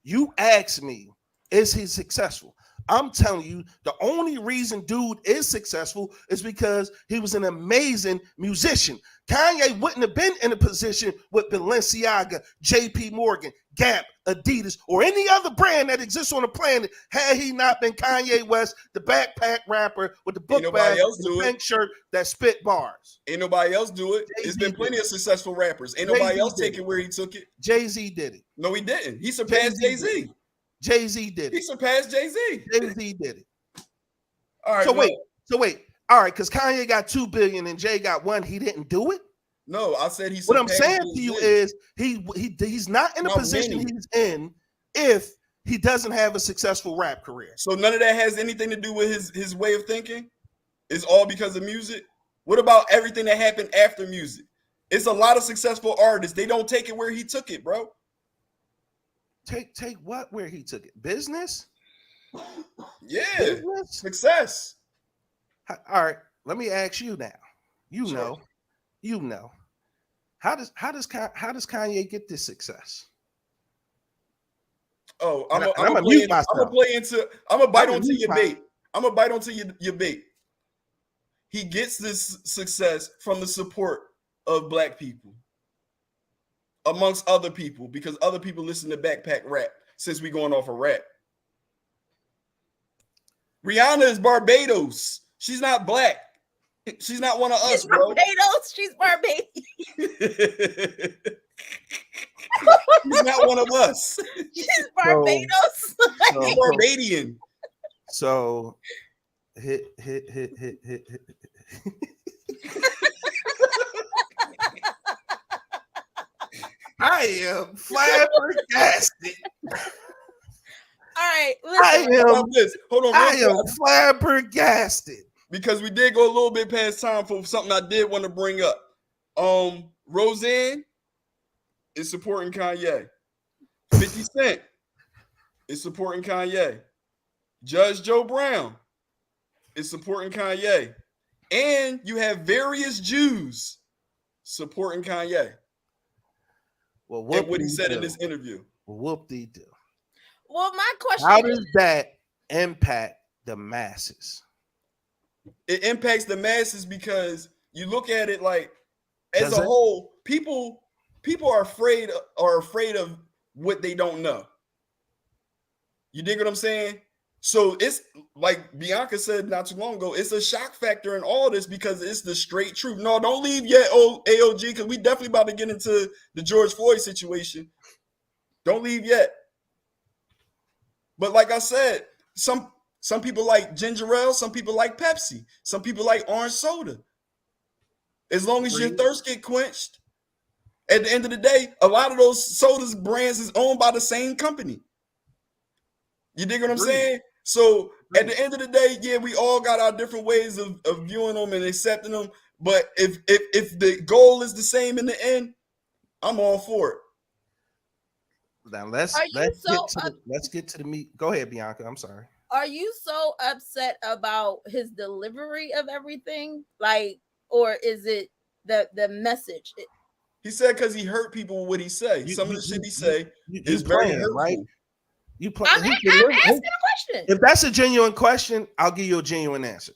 You asked me, is he successful? I'm telling you, the only reason dude is successful is because he was an amazing musician. Kanye wouldn't have been in a position with Balenciaga, JP Morgan, Gap, Adidas, or any other brand that exists on the planet had he not been Kanye West, the backpack rapper with the book nobody bag else and the do it. pink shirt that spit bars. Ain't nobody else do it. There's been plenty of successful rappers. Ain't nobody Jay-Z else did take it. it where he took it. Jay-Z did it. No, he didn't. He surpassed Jay-Z did Jay-Z. Jay-Z did He it. surpassed Jay-Z. Jay-Z did it. All right. So well, wait. All right, because Kanye got 2 billion and Jay got 1. He didn't do it. No, I said he What I'm surpassed saying to you Jay-Z. is he's not in the Not position winning. he's in if he doesn't have a successful rap career. So none of that has anything to do with his way of thinking? It's all because of music? What about everything that happened after music? It's a lot of successful artists. They don't take it where he took it, bro. Take what where he took it? Business? Yeah. Business? Success. All right, let me ask you now. Sure. You know. How does Kanye get this success? Oh, And I'm I'ma gonna mute bite I'ma onto mute your my- bait. I'm gonna bite onto your bait. He gets this success from the support of black people, amongst other people, because other people listen to backpack rap. Since we going off of rap, Rihanna is Barbados. She's not black. She's not one of us, She's bro. Barbados. She's Barbados. She's not one of us. She's Barbados. She's Barbadian. So hit. I am flabbergasted. All right, I listen. How am about this? Hold on, I real am quick, flabbergasted. because we did go a little bit past time for something I did want to bring up. Roseanne is supporting Kanye. 50 Cent is supporting Kanye. Judge Joe Brown is supporting Kanye. And you have various Jews supporting Kanye. Well, And what he said in this interview. Whoop-de-doo. Well, my question How is, does that impact the masses? It impacts the masses because you look at it like as Does a it? whole, people are afraid of what they don't know. You dig what I'm saying? So it's like Bianca said not too long ago, it's a shock factor in all this because it's the straight truth. No, don't leave yet, AOG, because we definitely about to get into the George Floyd situation. Don't leave yet. But like I said, some people like ginger ale, some people like Pepsi, some people like orange soda. As long as your thirst get quenched, at the end of the day, a lot of those sodas brands is owned by the same company. You dig what I'm saying? So at the end of the day, yeah, we all got our different ways of viewing them and accepting them. But if the goal is the same in the end, I'm all for it. Now let's get to the meat. Go ahead, Bianca. I'm sorry. are you so upset about his delivery of everything? Like, or is it the message? He said because he hurt people with what he say. Some of the shit he say is you very playing, hurtful. right? You play. I'm asking a question. If that's a genuine question, I'll give you a genuine answer.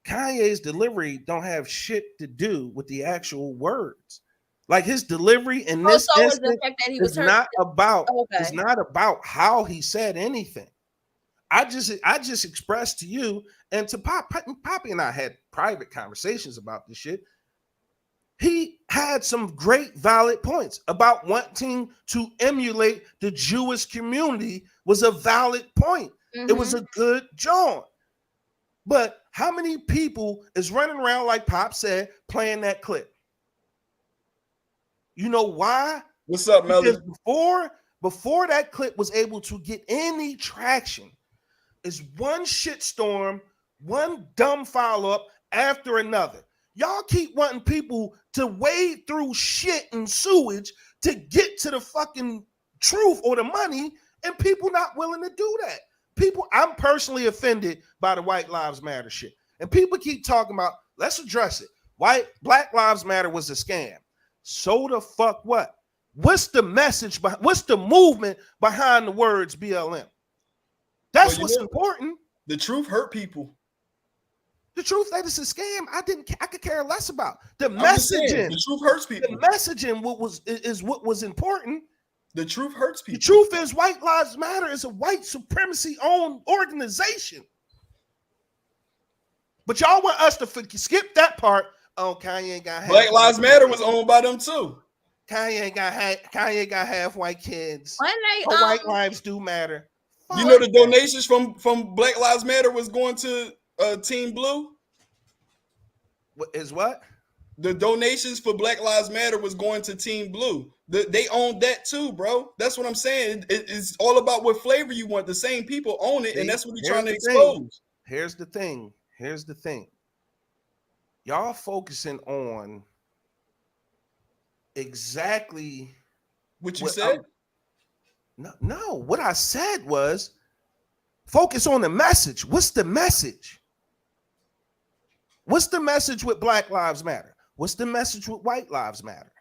Kanye's delivery don't have shit to do with the actual words. Like his delivery in this So is the instance fact that he was is hurt. not about Okay. it's not about how he said anything. I just expressed to you and to Poppy and I had private conversations about this shit. He had some great valid points about wanting to emulate the Jewish community was a valid point. It was a good joint. But how many people is running around, like Pop said, playing that clip? You know why? What's up, Melly? Because before that clip was able to get any traction, is one shitstorm, one dumb follow-up after another. Y'all keep wanting people to wade through shit and sewage to get to the fucking truth or the money, and people not willing to do that. People, I'm personally offended by the White Lives Matter shit. And people keep talking about, let's address it. Black Lives Matter was a scam. So the fuck what? What's the message? What's the movement behind the words BLM? That's what's important. The truth hurt people. The truth that it's a scam, I could care less about. The messaging. The truth hurts people. The messaging is what was important. The truth hurts people. The truth is White Lives Matter is a white supremacy owned organization. But y'all want us to skip that part. Oh, Kanye got half. Black Lives Matter was owned by them too. Kanye got half white kids. White lives do matter. You know the donations from Black Lives Matter was going to Team Blue. What? The donations for Black Lives Matter was going to Team Blue. They owned that too, bro. That's what I'm saying. It's all about what flavor you want. The same people own it, and that's what we're trying to expose. Here's the thing. Y'all focusing on exactly what you said. No, what I said was focus on the message. What's the message? What's the message with Black Lives Matter? What's the message with White Lives Matter?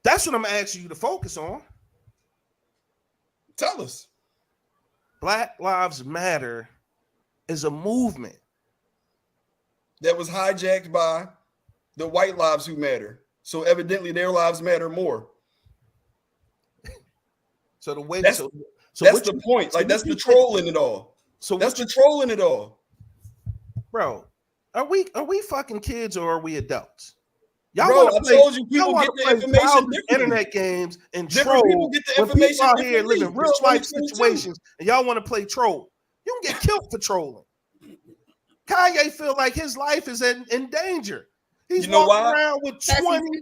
That's what I'm asking you to focus on. Tell us. Black Lives Matter is a movement that was hijacked by the white lives who matter. So evidently their lives matter more. So the way that's the point. Like that's the troll in it all. So that's the troll in it all. Bro, are we fucking kids or are we adults? Y'all told you people get the information internet games and troll. People get the information when people out here living real life situations and y'all want to play troll. You can get killed for trolling. Kanye feel like his life is in danger. He's walking around with 20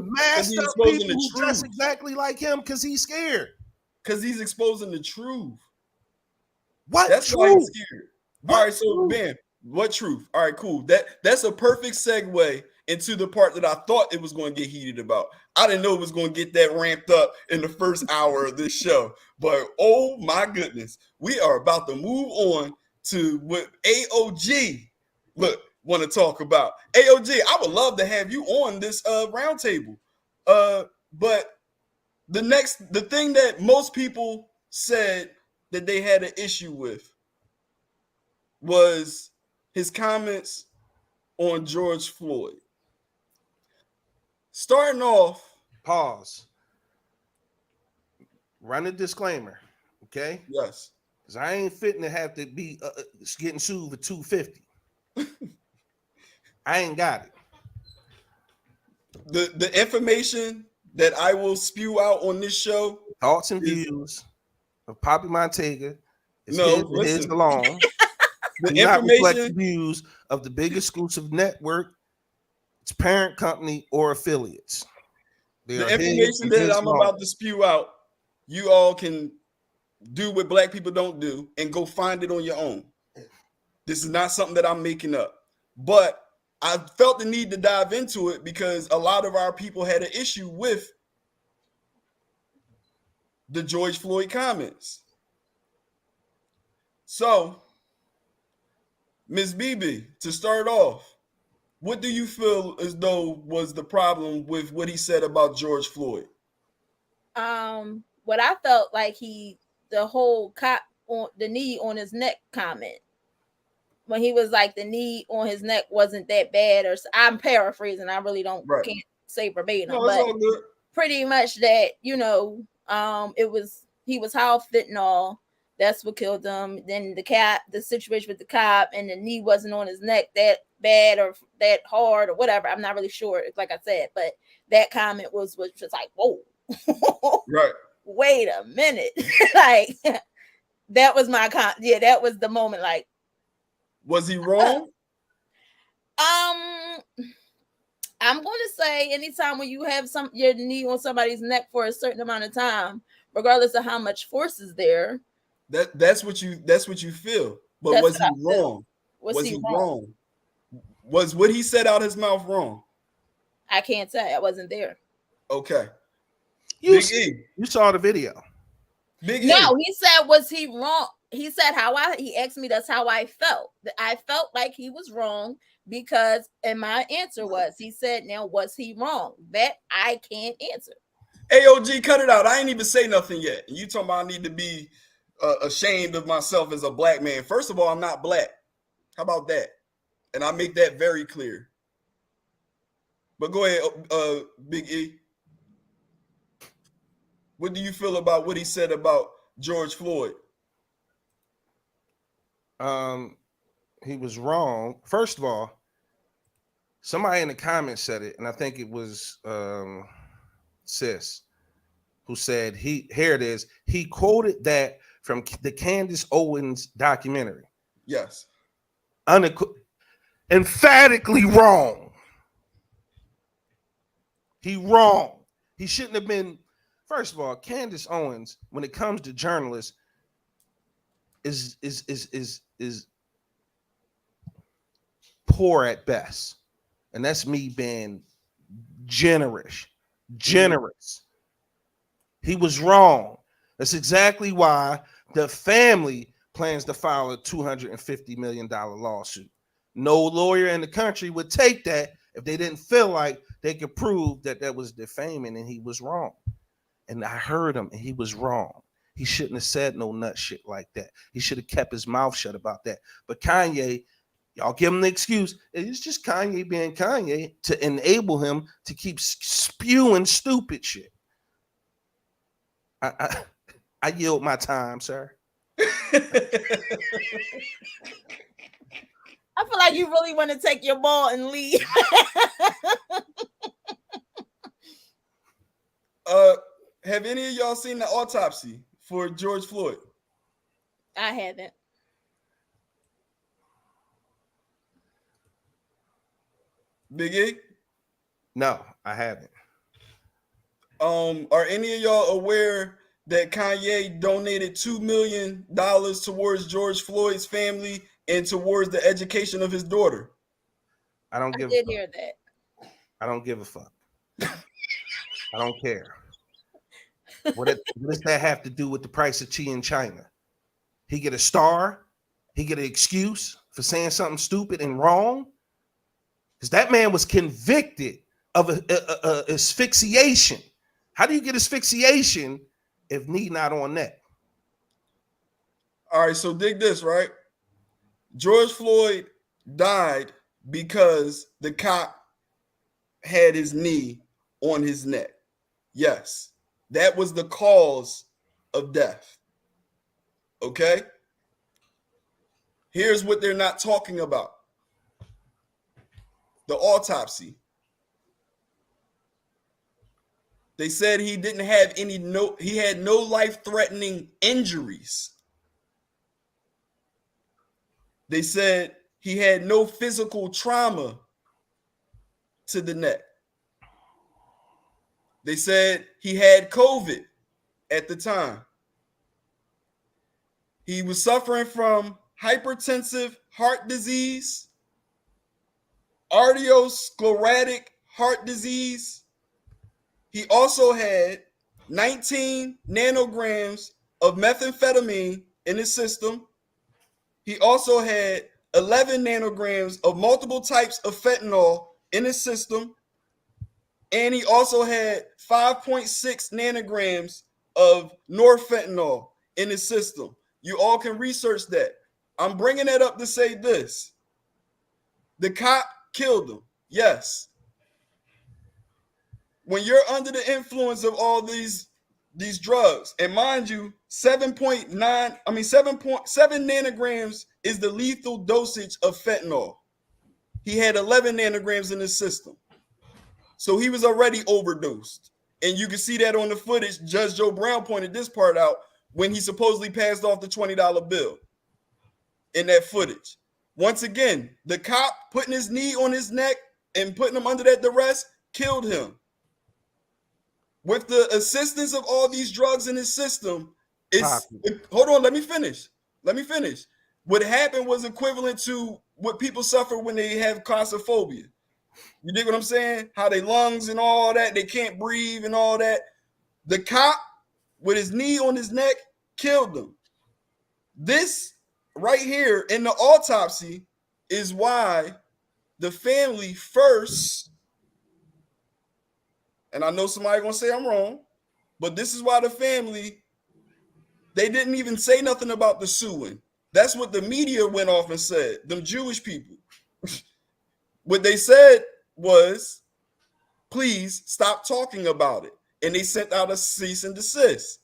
masked up people who dress exactly like him because he's scared. Because he's exposing the truth. What That's truth? Why he's scared. All right, so Ben, what truth? All right, cool. That's a perfect segue into the part that I thought it was going to get heated about. I didn't know it was going to get that ramped up in the first hour of this show. But oh my goodness, we are about to move on to what AOG want to talk about. AOG, I would love to have you on this roundtable. But the thing that most people said that they had an issue with was his comments on George Floyd. Starting off, pause. Run a disclaimer, okay? Yes. Because I ain't fitting to have to be getting sued for $250. I ain't got it. The information that I will spew out on this show, thoughts and views of Poppy Montega, is his alone. The information views of the big exclusive network, its parent company, or affiliates. The information that I'm about to spew out, you all can do what black people don't do and go find it on your own. This is not something that I'm making up. But I felt the need to dive into it because a lot of our people had an issue with the George Floyd comments. So, Ms. BB, to start off, what do you feel as though was the problem with what he said about George Floyd? What I felt like the whole cop on the knee on his neck comment, when he was like the knee on his neck wasn't that bad, or I'm paraphrasing, I really can't say verbatim, but pretty much that, he was half fentanyl. That's what killed him. Then the situation with the cop and the knee wasn't on his neck that bad or that hard or whatever. I'm not really sure, like I said, but that comment was just like, whoa. Right. Wait a minute. Like, That was my yeah, that was the moment. Like, Was he wrong? I'm going to say anytime when you have your knee on somebody's neck for a certain amount of time, regardless of how much force is there. That's what you feel. But was he wrong? Was he wrong? Was what he said out his mouth wrong? I can't say. I wasn't there. Okay. You saw the video. No, he said, was he wrong? He said he asked me, that's how I felt. I felt like he was wrong because, and my answer was, he said, now, was he wrong? That I can't answer. AOG, cut it out. I ain't even say nothing yet. You talking about I need to be ashamed of myself as a black man. First of all, I'm not black. How about that? And I make that very clear. But go ahead, Big E. What do you feel about what he said about George Floyd? He was wrong. First of all, somebody in the comments said it, and I think it was Sis who said here it is. He quoted that from the Candace Owens documentary. Yes. Emphatically wrong. He wrong. He shouldn't have been. First of all, Candace Owens, when it comes to journalists, is poor at best. And that's me being generous. He was wrong. That's exactly why the family plans to file a $250 million lawsuit. No lawyer in the country would take that if they didn't feel like they could prove that was defaming and he was wrong. And I heard him and he was wrong. He shouldn't have said no nut shit like that. He should have kept his mouth shut about that. But Kanye, y'all give him the excuse. It's just Kanye being Kanye to enable him to keep spewing stupid shit. I yield my time, sir. I feel like you really want to take your ball and leave. Have any of y'all seen the autopsy for George Floyd? I haven't. Big E? No, I haven't. Are any of y'all aware that Kanye donated $2 million towards George Floyd's family and towards the education of his daughter? I did hear that. I don't give a fuck. I don't care. What does that have to do with the price of tea in China? He get a star? He get an excuse for saying something stupid and wrong? Because that man was convicted of asphyxiation. How do you get asphyxiation if knee not on neck? All right, so dig this, right? George Floyd died because the cop had his knee on his neck. Yes, that was the cause of death. Okay? Here's what they're not talking about. The autopsy. They said he didn't have he had no life-threatening injuries. They said he had no physical trauma to the neck. They said he had COVID at the time. He was suffering from hypertensive heart disease, arteriosclerotic heart disease. He also had 19 nanograms of methamphetamine in his system. He also had 11 nanograms of multiple types of fentanyl in his system. And he also had 5.6 nanograms of norfentanyl in his system. You all can research that. I'm bringing that up to say this. The cop killed him. Yes. When you're under the influence of all these drugs, and mind you, 7.7 nanograms is the lethal dosage of fentanyl. He had 11 nanograms in his system. So he was already overdosed. And you can see that on the footage. Judge Joe Brown pointed this part out when he supposedly passed off the $20 bill in that footage. Once again, the cop putting his knee on his neck and putting him under that duress killed him. With the assistance of all these drugs in his system, hold on, let me finish. What happened was equivalent to what people suffer when they have claustrophobia. You dig what I'm saying? How their lungs and all that, they can't breathe and all that. The cop with his knee on his neck killed him. This right here in the autopsy is why the family first, and I know somebody gonna say I'm wrong, but this is why the family, they didn't even say nothing about the suing. That's what the media went off and said, them Jewish people. What they said was, please stop talking about it. And they sent out a cease and desist.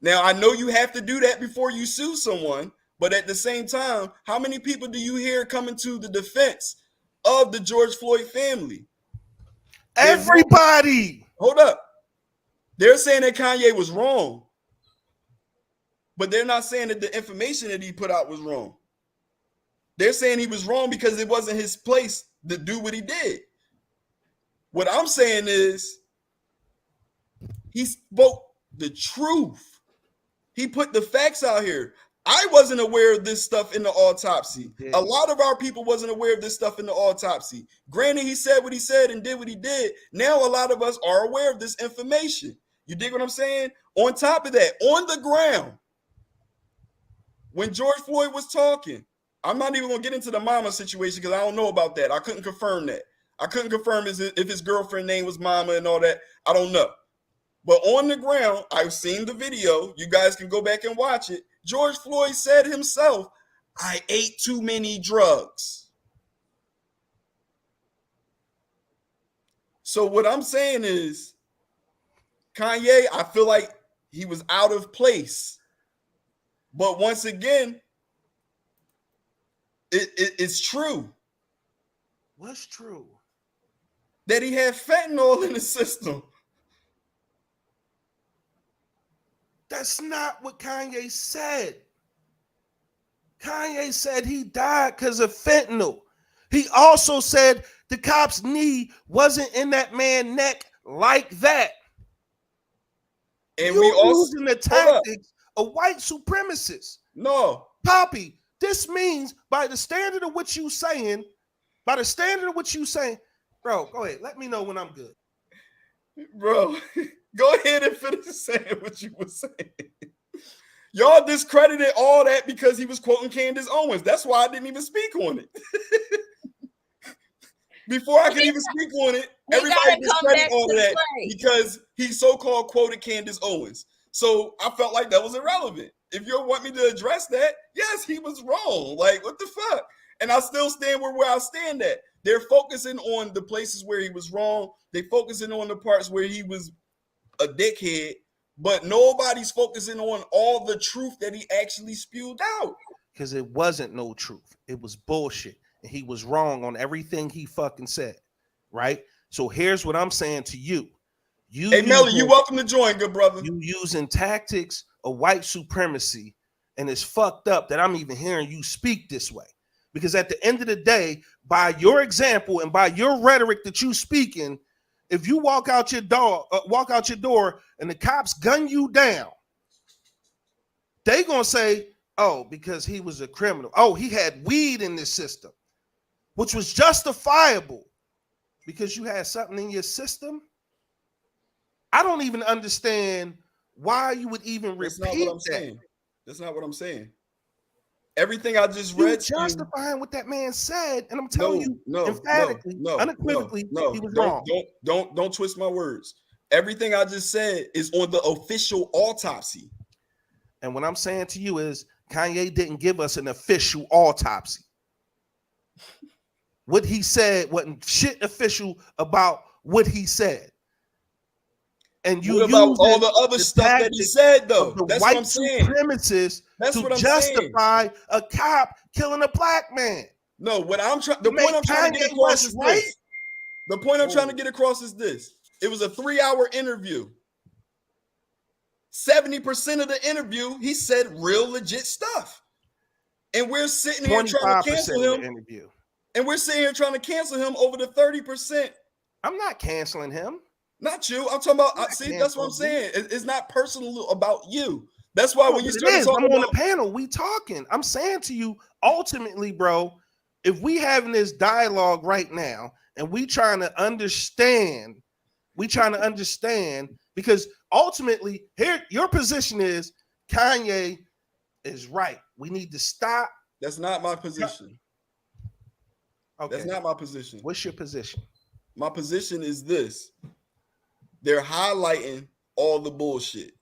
Now, I know you have to do that before you sue someone, but at the same time, how many people do you hear coming to the defense of the George Floyd family? Everybody. Hold up. They're saying that Kanye was wrong, but they're not saying that the information that he put out was wrong. They're saying he was wrong because it wasn't his place to do what he did. What I'm saying is he spoke the truth. He put the facts out here. I wasn't aware of this stuff in the autopsy. A lot of our people wasn't aware of this stuff in the autopsy. Granted, he said what he said and did what he did. Now a lot of us are aware of this information. You dig what I'm saying? On top of that, on the ground, when George Floyd was talking, I'm not even going to get into the mama situation because I don't know about that. I couldn't confirm that. I couldn't confirm if his girlfriend name was mama and all that. I don't know. But on the ground, I've seen the video. You guys can go back and watch it. George Floyd said himself, I ate too many drugs. So what I'm saying is, Kanye, I feel like he was out of place. But once again, it's true. What's true? That he had fentanyl in the system. That's not what Kanye said. Kanye said he died because of fentanyl. He also said the cop's knee wasn't in that man's neck like that. And You're we also using the tactics of white supremacists. No. Poppy, this means by the standard of what you saying, bro, go ahead. Let me know when I'm good. Bro, go ahead and finish saying what you were saying. Y'all discredited all that because he was quoting Candace Owens. That's why I didn't even speak on it. Before I could even speak on it, everybody discredited all of that because he so-called quoted Candace Owens. So I felt like that was irrelevant. If you want me to address that, yes, he was wrong. Like, what the fuck? And I still stand where I stand at. They're focusing on the places where he was wrong. They're focusing on the parts where he was a dickhead, but nobody's focusing on all the truth that he actually spewed out. Because it wasn't no truth. It was bullshit. And he was wrong on everything he fucking said. Right? So here's what I'm saying to you. Hey, Melly, you're welcome to join, good brother. You using tactics of white supremacy, and it's fucked up that I'm even hearing you speak this way. Because at the end of the day, by your example and by your rhetoric that you speaking, if you walk out your door and the cops gun you down, they gonna say, oh, because he was a criminal. Oh, he had weed in this system, which was justifiable because you had something in your system. I don't even understand why you would even repeat that. That's not what I'm saying. Everything I just read, justifying what that man said, and I'm telling you, emphatically, unequivocally, he was wrong. Don't twist my words. Everything I just said is on the official autopsy. And what I'm saying to you is, Kanye didn't give us an official autopsy. What he said wasn't shit official about what he said. And you what about all the other stuff that he said, though? That's what I'm saying. Supremacists to justify a cop killing a black man. No, what I'm trying. The point I'm trying to get across is this. The point I'm trying to get across is this. It was a 3-hour interview. 70% of the interview, he said real legit stuff. And we're sitting here trying to cancel him. Interview. And we're sitting here trying to cancel him over the 30%. I'm not canceling him. Not you. I'm talking about, see, that's what I'm saying. It's not personal about you. That's why when you start talking I'm on about the panel, we talking. I'm saying to you, ultimately, bro, if we having this dialogue right now and we trying to understand, because ultimately, here your position is Kanye is right. We need to stop. That's not my position. Okay. That's not my position. What's your position? My position is this. They're highlighting all the bullshit.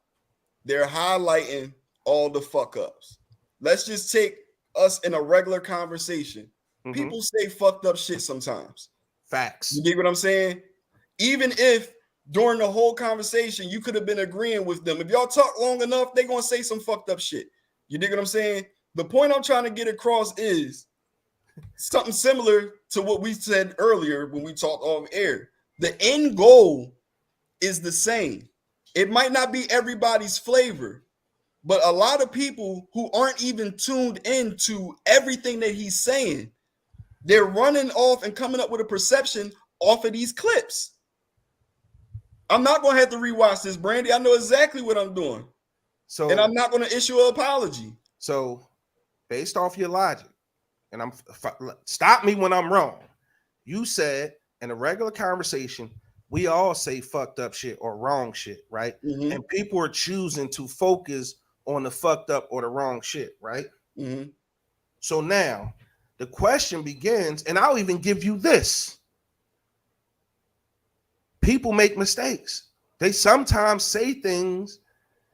They're highlighting all the fuck ups. Let's just take us in a regular conversation. Mm-hmm. People say fucked up shit sometimes. Facts. You get what I'm saying? Even if during the whole conversation you could have been agreeing with them, if y'all talk long enough, they're gonna say some fucked up shit. You dig what I'm saying? The point I'm trying to get across is something similar to what we said earlier when we talked off air. The end goal is the same. It might not be everybody's flavor, but a lot of people who aren't even tuned into everything that he's saying, they're running off and coming up with a perception off of these clips. I'm not going to have to rewatch this, Brandy. I know exactly what I'm doing. So, and I'm not going to issue an apology. So, based off your logic, and stop me when I'm wrong. You said in a regular conversation, we all say fucked up shit or wrong shit, right? Mm-hmm. And people are choosing to focus on the fucked up or the wrong shit, right? Mm-hmm. So now the question begins, and I'll even give you this. People make mistakes. They sometimes say things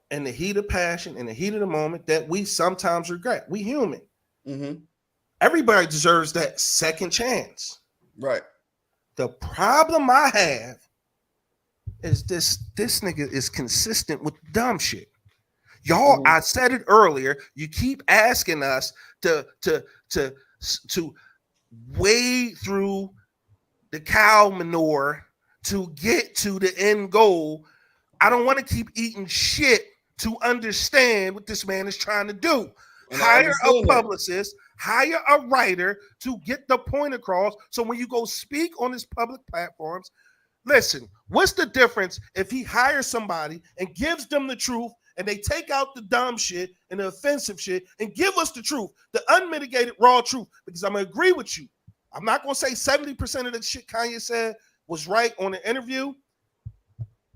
in the heat of passion, in the heat of the moment, that we sometimes regret. We human. Mm-hmm. Everybody deserves that second chance. Right. The problem I have is this nigga is consistent with dumb shit. Y'all, Mm-hmm. I said it earlier, you keep asking us to wade through the cow manure to get to the end goal. I don't want to keep eating shit to understand what this man is trying to do. Hire a publicist, hire a writer to get the point across. So when you go speak on his public platforms, listen, what's the difference if he hires somebody and gives them the truth and they take out the dumb shit and the offensive shit and give us the truth, the unmitigated raw truth? Because I'm going to agree with you. I'm not going to say 70% of the shit Kanye said was right on the interview.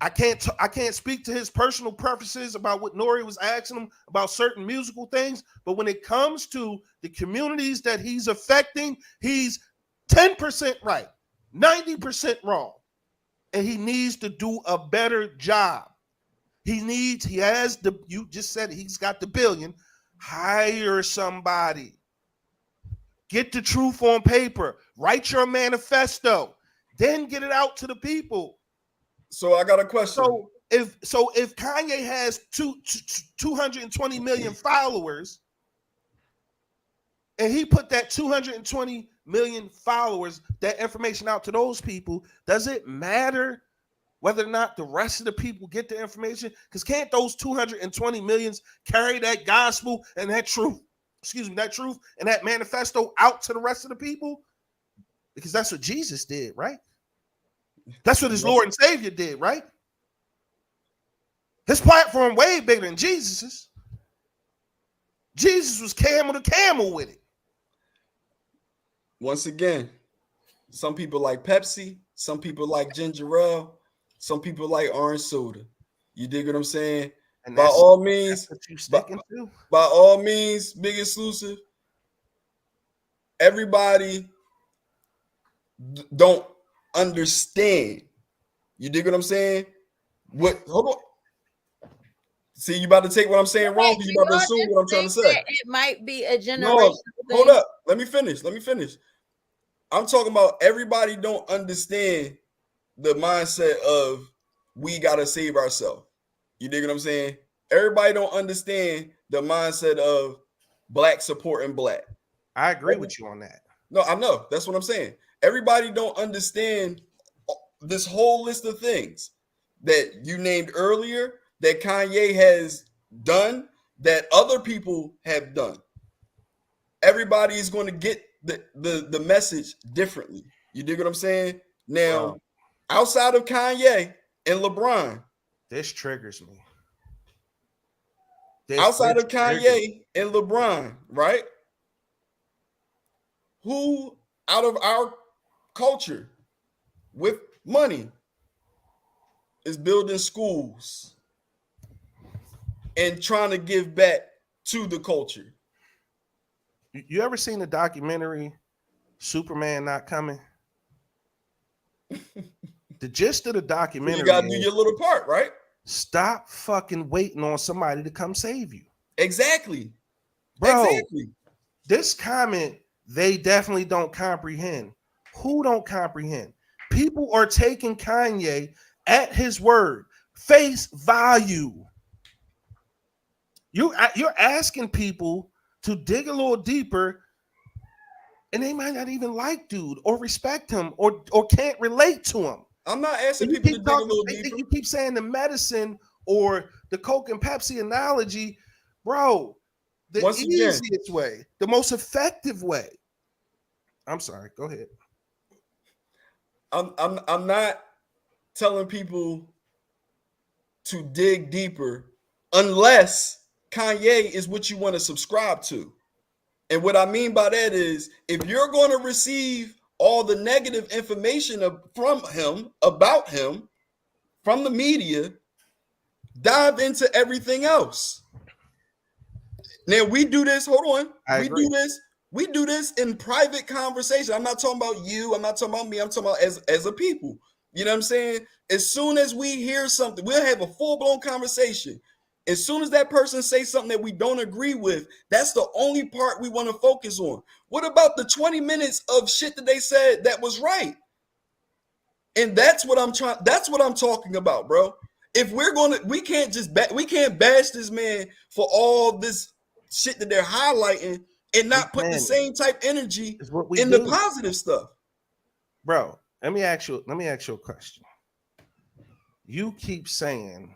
I can't speak to his personal preferences about what Nori was asking him about certain musical things, but when it comes to the communities that he's affecting, he's 10% right, 90% wrong, and he needs to do a better job. You just said it, he's got the billion. Hire somebody. Get the truth on paper. Write your manifesto. Then get it out to the people. So I got a question. So if Kanye has 220 million followers, and he put that 220 million followers, that information out to those people, does it matter whether or not the rest of the people get the information? Because can't those 220 millions carry that gospel and that truth, that truth and that manifesto out to the rest of the people? Because that's what Jesus did, right? That's what his Lord and Savior did, right? His platform way bigger than Jesus's. Jesus was camel to camel with it. Once again, some people like Pepsi, some people like ginger ale, some people like orange soda. You dig what I'm saying? And by all means, by all means, Big Exclusive, everybody don't understand. You dig what I'm saying? Hold on. See, you about to take what I'm saying wrong because you about to assume what I'm trying to say. It might be a generation. No, hold up. Let me finish. I'm talking about everybody don't understand the mindset of we gotta save ourselves. You dig what I'm saying? Everybody don't understand the mindset of black supporting black. I agree with you on that. No, I know. That's what I'm saying. Everybody don't understand this whole list of things that you named earlier that Kanye has done that other people have done. Everybody is going to get the message differently. You dig what I'm saying? Now, Wow. outside of Kanye and LeBron, This triggers me. outside of triggers me. Kanye and LeBron, right? Who out of our culture with money is building schools and trying to give back to the culture? You ever seen the documentary Superman Not Coming? The gist of the documentary, you gotta do your little part, right? Stop fucking waiting on somebody to come save you. Exactly. Bro, Exactly. this comment, they definitely don't comprehend. Who don't comprehend? People are taking Kanye at his word, face value. You're asking people to dig a little deeper, and they might not even like dude or respect him or can't relate to him. I'm not asking You people to keep dig a talking, little deeper. you keep saying the medicine or the Coke and Pepsi analogy, bro. The Once again, easiest way, the most effective way. I'm sorry. Go ahead. I'm not telling people to dig deeper unless Kanye is what you want to subscribe to. And what I mean by that is, if you're going to receive all the negative information from him, about him, from the media, dive into everything else. Now we do this. Hold on. We do this in private conversation. I'm not talking about you. I'm not talking about me. I'm talking about as a people. You know what I'm saying? As soon as we hear something, we'll have a full-blown conversation. As soon as that person says something that we don't agree with, that's the only part we want to focus on. What about the 20 minutes of shit that they said that was right? And that's what I'm talking about, bro. If we can't bash this man for all this shit that they're highlighting and not put the same type energy in the positive stuff. Bro, let me ask you a question. You keep saying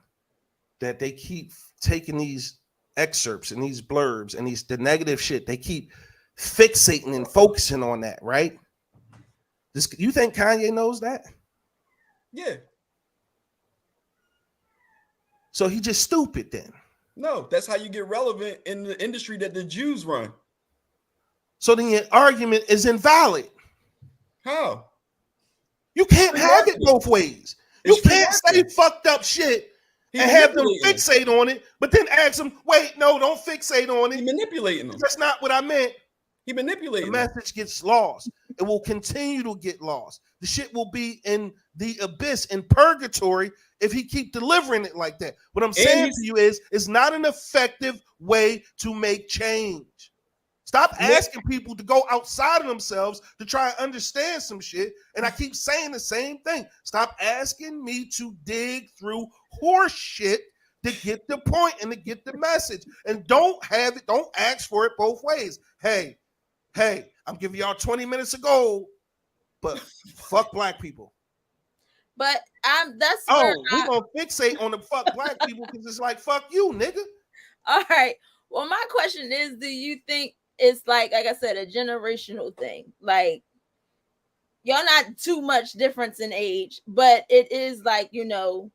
that they keep taking these excerpts and these blurbs and the negative shit, they keep fixating and focusing on that, right? You think Kanye knows that? Yeah. So he just stupid then? No, that's how you get relevant in the industry that the Jews run. So then your argument is invalid. How? You can't have it both ways. You can't say fucked up shit and have them fixate on it, but then ask them, wait, no, don't fixate on it. He's manipulating them. That's not what I meant. He manipulating the message gets lost. It will continue to get lost. The shit will be in the abyss, in purgatory, if he keep delivering it like that. What I'm saying to you is, it's not an effective way to make change. Stop asking people to go outside of themselves to try and understand some shit. And I keep saying the same thing. Stop asking me to dig through horse shit to get the point and to get the message. And don't ask for it both ways. Hey, I'm giving y'all 20 minutes ago, but fuck black people. But that's we're gonna fixate on the fuck black people because it's like, fuck you, nigga. All right. Well, my question is, do you think it's like I said, a generational thing? Like, y'all not too much difference in age, but it is like, millennials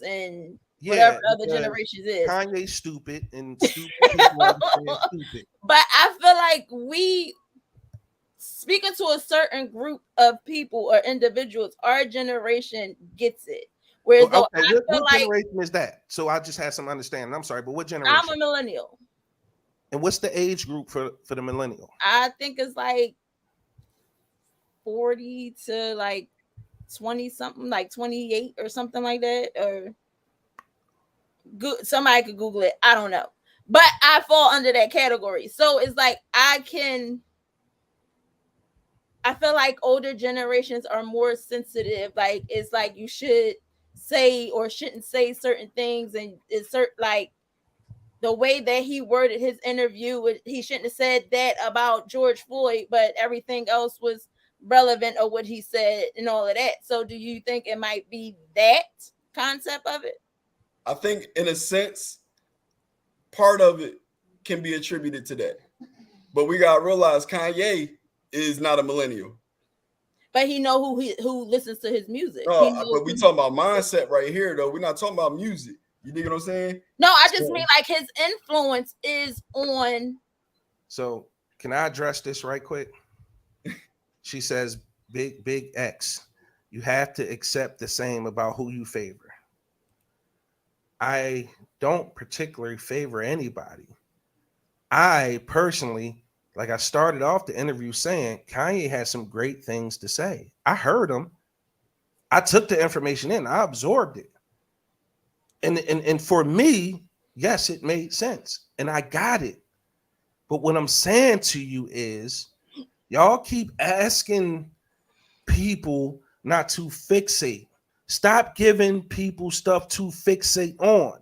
and whatever other generations is. Kanye's stupid and stupid people understand stupid. But I feel like we speaking to a certain group of people or individuals, our generation gets it. Whereas what generation is that? So I just had some understanding. I'm sorry, but what generation? I'm a millennial. And what's the age group for the millennial? I think it's like 40 to like 20 something, like 28 or something like that. Or somebody could Google it. I don't know. But I fall under that category. So it's like I feel like older generations are more sensitive. Like it's like you should say or shouldn't say certain things, and it's like the way that he worded his interview, he shouldn't have said that about George Floyd, but everything else was relevant of what he said and all of that. So do you think it might be that concept of it? I think in a sense, part of it can be attributed to that. But we gotta realize Kanye is not a millennial. But he know who listens to his music. No, but we talking about mindset right here, though. We're not talking about music. You dig what I'm saying? No, I just mean like his influence is on. So can I address this right quick? She says, big X, you have to accept the same about who you favor. I don't particularly favor anybody. I personally, like I started off the interview saying, Kanye has some great things to say. I heard him. I took the information in. I absorbed it. And for me, yes, it made sense. And I got it. But what I'm saying to you is, y'all keep asking people not to fixate. Stop giving people stuff to fixate on.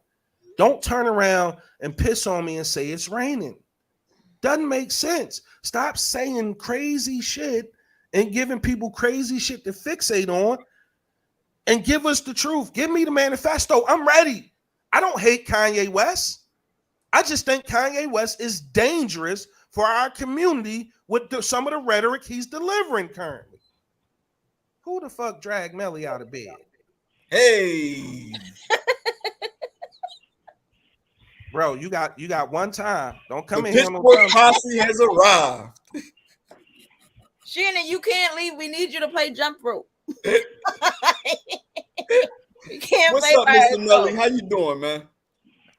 Don't turn around and piss on me and say it's raining. Doesn't make sense. Stop saying crazy shit and giving people crazy shit to fixate on and give us the truth. Give me the manifesto. I'm ready. I don't hate Kanye West. I just think Kanye West is dangerous for our community with some of the rhetoric he's delivering currently. Who the fuck dragged Melly out of bed? Hey. Bro, you got one time. Don't come The in here. Pittsburgh posse has arrived. Shannon, you can't leave. We need you to play jump rope. You can't What's play up, by Mr. yourself. Melly? How you doing, man?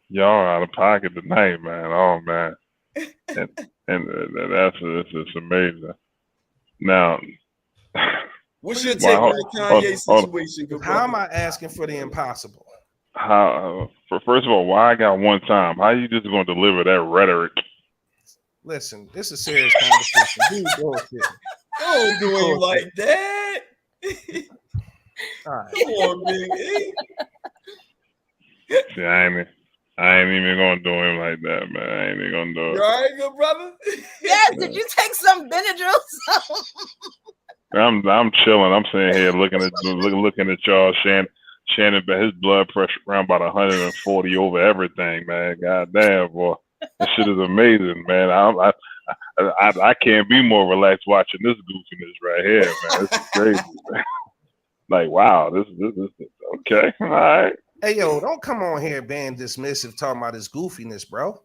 Y'all out of pocket tonight, man. Oh man, and it's just amazing. Now, What's your take on the Kanye situation? Good How am brother? I asking for the impossible? First of all, why I got one time? How you just gonna deliver that rhetoric? Listen, this is a serious conversation. Dude, bullshit. Don't do him like that. All right. Come on, Big E. See, I ain't even gonna do him like that, man. I ain't even gonna do You it. all right, good brother? Yes, did you take some Benadryl? I'm chilling. I'm sitting here looking at y'all. Shannon, his blood pressure around about 140 over everything, man. God damn, boy, this shit is amazing, man. I can't be more relaxed watching this goofiness right here, man. This is crazy, man. Like, wow, this is okay. All right. Hey, yo, don't come on here being dismissive talking about this goofiness, bro.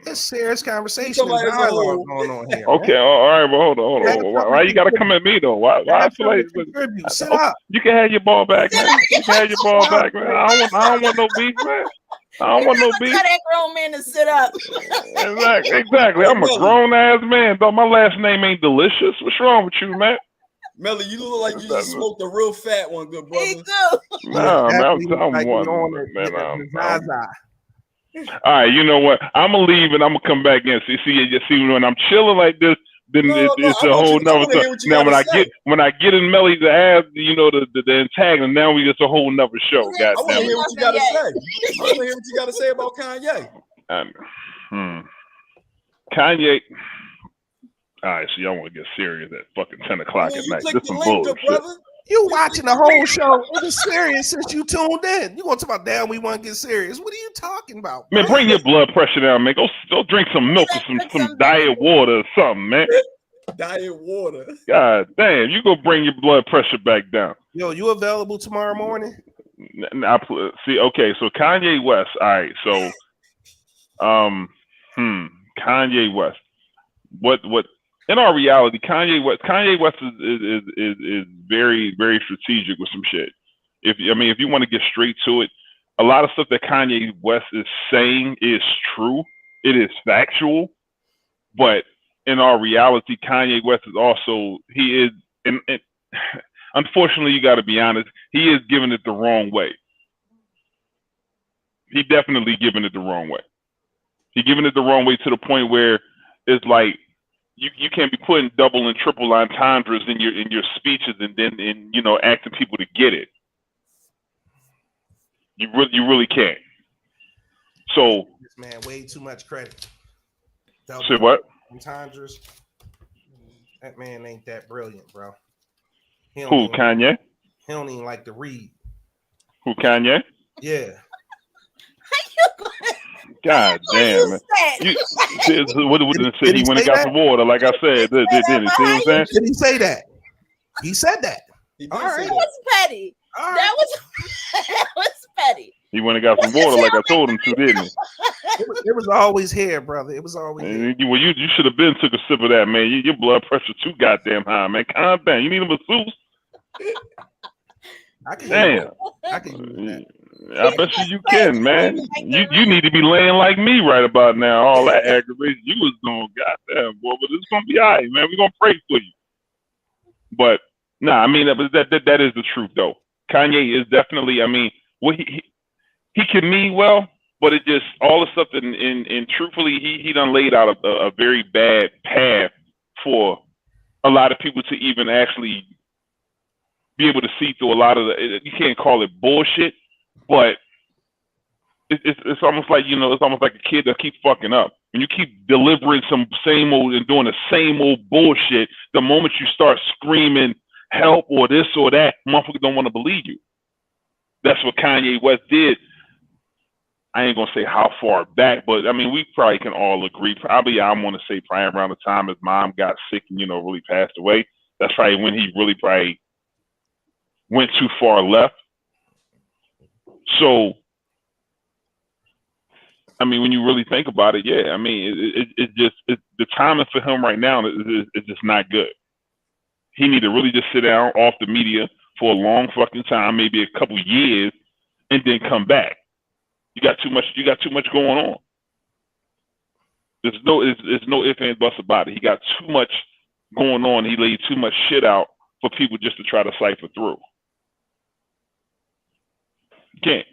It's serious conversation and dialogue going on here. Okay, man. all right, but hold on. Why you gotta come at me though? Why I feel like Sit up. you can have your ball back, man. You can have your ball back, man. I don't want no beef, man. I don't want no beef. Tell that grown man to sit up. Exactly. I'm a grown ass man, though. My last name ain't Delicious. What's wrong with you, man? Melly, you look like you just smoked a real fat one, good brother. Me too. No, man, I'm one, man. All right, you know what? I'm gonna leave and I'm gonna come back in. See, when I'm chilling like this, then it's a whole nother stuff. Now, when I get in Melly's ass, you know, the antagonist, now we just a whole nother show. I want to hear what you gotta say. I want to hear what you gotta say about Kanye. Kanye. All right, so y'all want to get serious at fucking 10 o'clock at night. This some bullshit. You watching the whole show. It was serious since you tuned in. You want to talk about damn, we want to get serious. What are you talking about, bro? Man, bring your blood pressure down, man. Go drink some milk or some diet water or something, man. Diet water. God damn, you go bring your blood pressure back down. Yo, you available tomorrow morning? See, okay, so Kanye West. All right, so Kanye West. What in our reality, Kanye West is very, very strategic with some shit. If you want to get straight to it, a lot of stuff that Kanye West is saying is true. It is factual, but in our reality, Kanye West is also and unfortunately, you got to be honest, he is giving it the wrong way. He definitely giving it the wrong way. He giving it the wrong way to the point where it's like you can't be putting double and triple entendres in your speeches and then asking people to get it. You really can't. So this man way too much credit. Say what? Entendres. That man ain't that brilliant, bro. Who, Kanye? He don't even like to read. Who, Kanye? Yeah. God damn, man. What did he say? He went and got some water, like I said. Didn't he? See what I'm saying? Did he say that? He said that. He did All say right. That was petty. All right. That was petty. He went and got some water, like I told him to, didn't he? It was always here, brother. It was always here. Well, you should have been took a sip of that, man. Your blood pressure too goddamn high, man. Calm down. You need a masseuse. I can Damn. I can use that. I bet you can, man. You need to be laying like me right about now. All that aggravation you was doing, goddamn boy. But it's gonna be all right, man. We're gonna pray for you. But nah, I mean that is the truth though. Kanye is definitely, I mean, what he can mean well, but it just all the stuff and truthfully he done laid out a very bad path for a lot of people to even actually be able to see through a lot of the, you can't call it bullshit, but it's almost like, you know, it's almost like a kid that keeps fucking up. When you keep delivering some same old and doing the same old bullshit, the moment you start screaming help or this or that, motherfuckers don't want to believe you. That's what Kanye West did. I ain't gonna say how far back, but I mean, we probably can all agree. Probably, I want to say probably around the time his mom got sick and, you know, really passed away. That's probably when he really probably went too far left. So, I mean, when you really think about it, yeah, I mean, the timing for him right now is just not good. He need to really just sit down off the media for a long fucking time, maybe a couple years, and then come back. You got too much going on. There's no ifs and buts about it. He got too much going on. He laid too much shit out for people just to try to cipher through. You can't.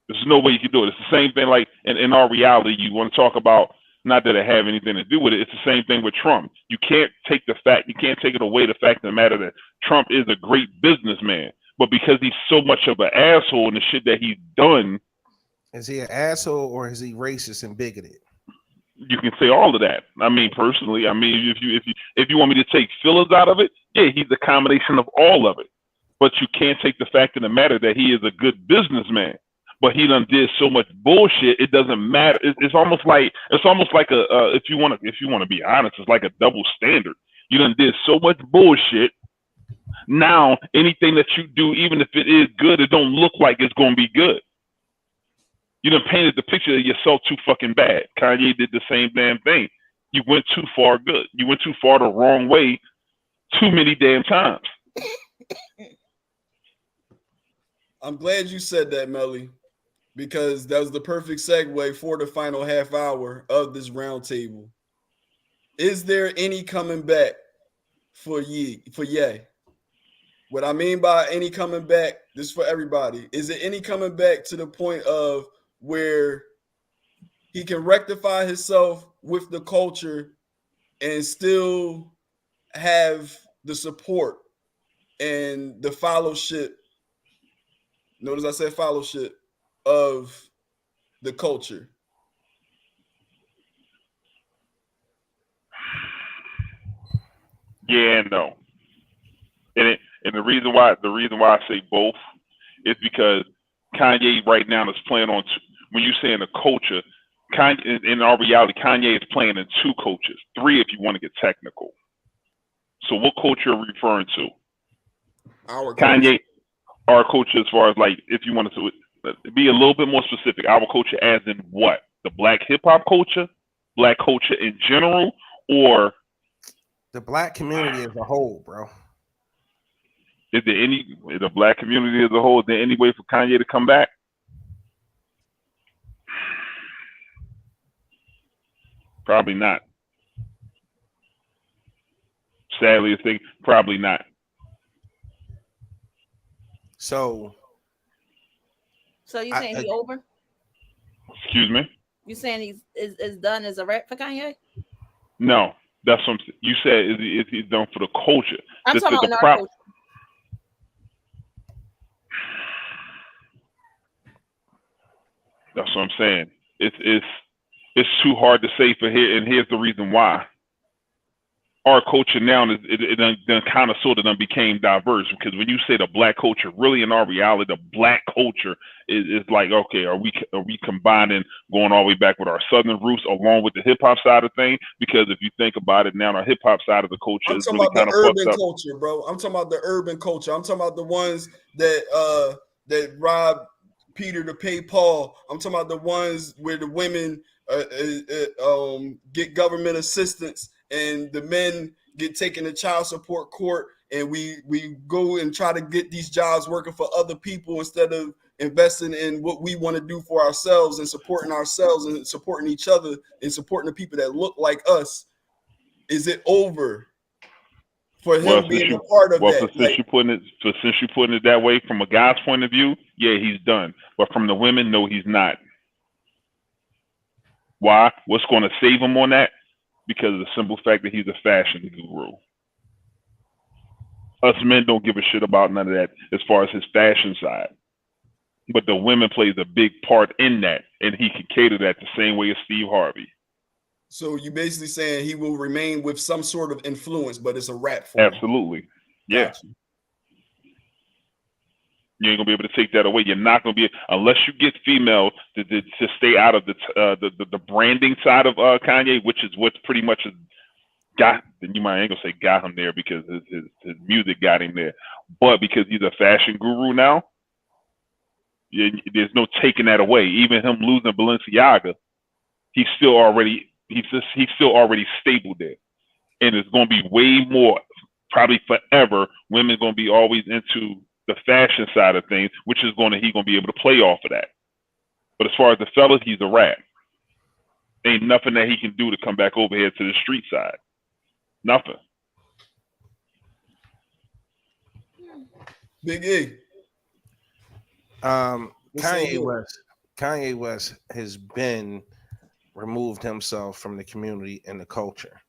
There's no way you can do it. It's the same thing like in our reality, you want to talk about, not that it have anything to do with it. It's the same thing with Trump. You can't take it away the fact of the matter that Trump is a great businessman, but because he's so much of an asshole in the shit that he's done. Is he an asshole or is he racist and bigoted? You can say all of that. I mean, personally, I mean, if you want me to take fillers out of it, yeah, he's a combination of all of it. But you can't take the fact of the matter that he is a good businessman. But he done did so much bullshit. It doesn't matter. It's almost like a if you want to be honest, it's like a double standard. You done did so much bullshit. Now anything that you do, even if it is good, it don't look like it's gonna be good. You done painted the picture of yourself too fucking bad. Kanye did the same damn thing. You went too far good. You went too far the wrong way too many damn times. I'm glad you said that, Melly, because that was the perfect segue for the final half hour of this roundtable. Is there any coming back for Ye? What I mean by any coming back, this is for everybody. Is there any coming back to the point of where he can rectify himself with the culture and still have the support and the fellowship? Notice I said fellowship of the culture. Yeah and no. And the reason why I say both is because Kanye right now is playing on when you say in the culture, Kanye, in our reality, Kanye is playing in two cultures, three if you want to get technical. So what culture are we referring to? Our culture. Kanye, our culture as far as like if you wanted to be a little bit more specific, our culture as in what? The black hip hop culture, black culture in general, or the black community as a whole, bro. Is the black community as a whole, is there any way for Kanye to come back? Probably not. Sadly, I think probably not. So you saying he over? Excuse me? You saying is done as a rap for Kanye? No, that's what you said. Is he done for the culture? I'm talking about our culture. That's what I'm saying. It's too hard to say for here, and here's the reason why. our culture now is it kind of sort of became diverse, because when you say the black culture, really in our reality, the black culture is like, okay, are we combining, going all the way back with our southern roots along with the hip hop side of things? Because if you think about it now, our hip hop side of the culture I'm is talking really about the kind of fucked urban up. culture, bro. I'm talking about the urban culture. I'm talking about the ones that rob Peter to pay Paul. I'm talking about the ones where the women get government assistance and the men get taken to child support court, and we go and try to get these jobs working for other people instead of investing in what we want to do for ourselves and supporting ourselves and supporting each other and supporting the people that look like us. Is it over for Well, him being a part of that? since you're putting it that way, from a guy's point of view, yeah, he's done. But from the women, no, he's not. Why? What's going to save him on that? Because of the simple fact that he's a fashion guru. Us men don't give a shit about none of that as far as his fashion side. But the women plays a big part in that, and he can cater that the same way as Steve Harvey. So you basically saying he will remain with some sort of influence, but it's a rap for him. Absolutely. Yeah. Gotcha. You ain't gonna be able to take that away. You're not gonna be, unless you get female to stay out of the branding side of Kanye, which is what pretty much has got. You might ain't gonna say got him there because his music got him there, but because he's a fashion guru now, there's no taking that away. Even him losing Balenciaga, he's still already stable there, and it's gonna be way more, probably forever. Women's gonna be always into the fashion side of things, which is he's gonna be able to play off of that. But as far as the fellas, he's a rat. Ain't nothing that he can do to come back over here to the street side. Nothing. Big E. Kanye West has been removed himself from the community and the culture,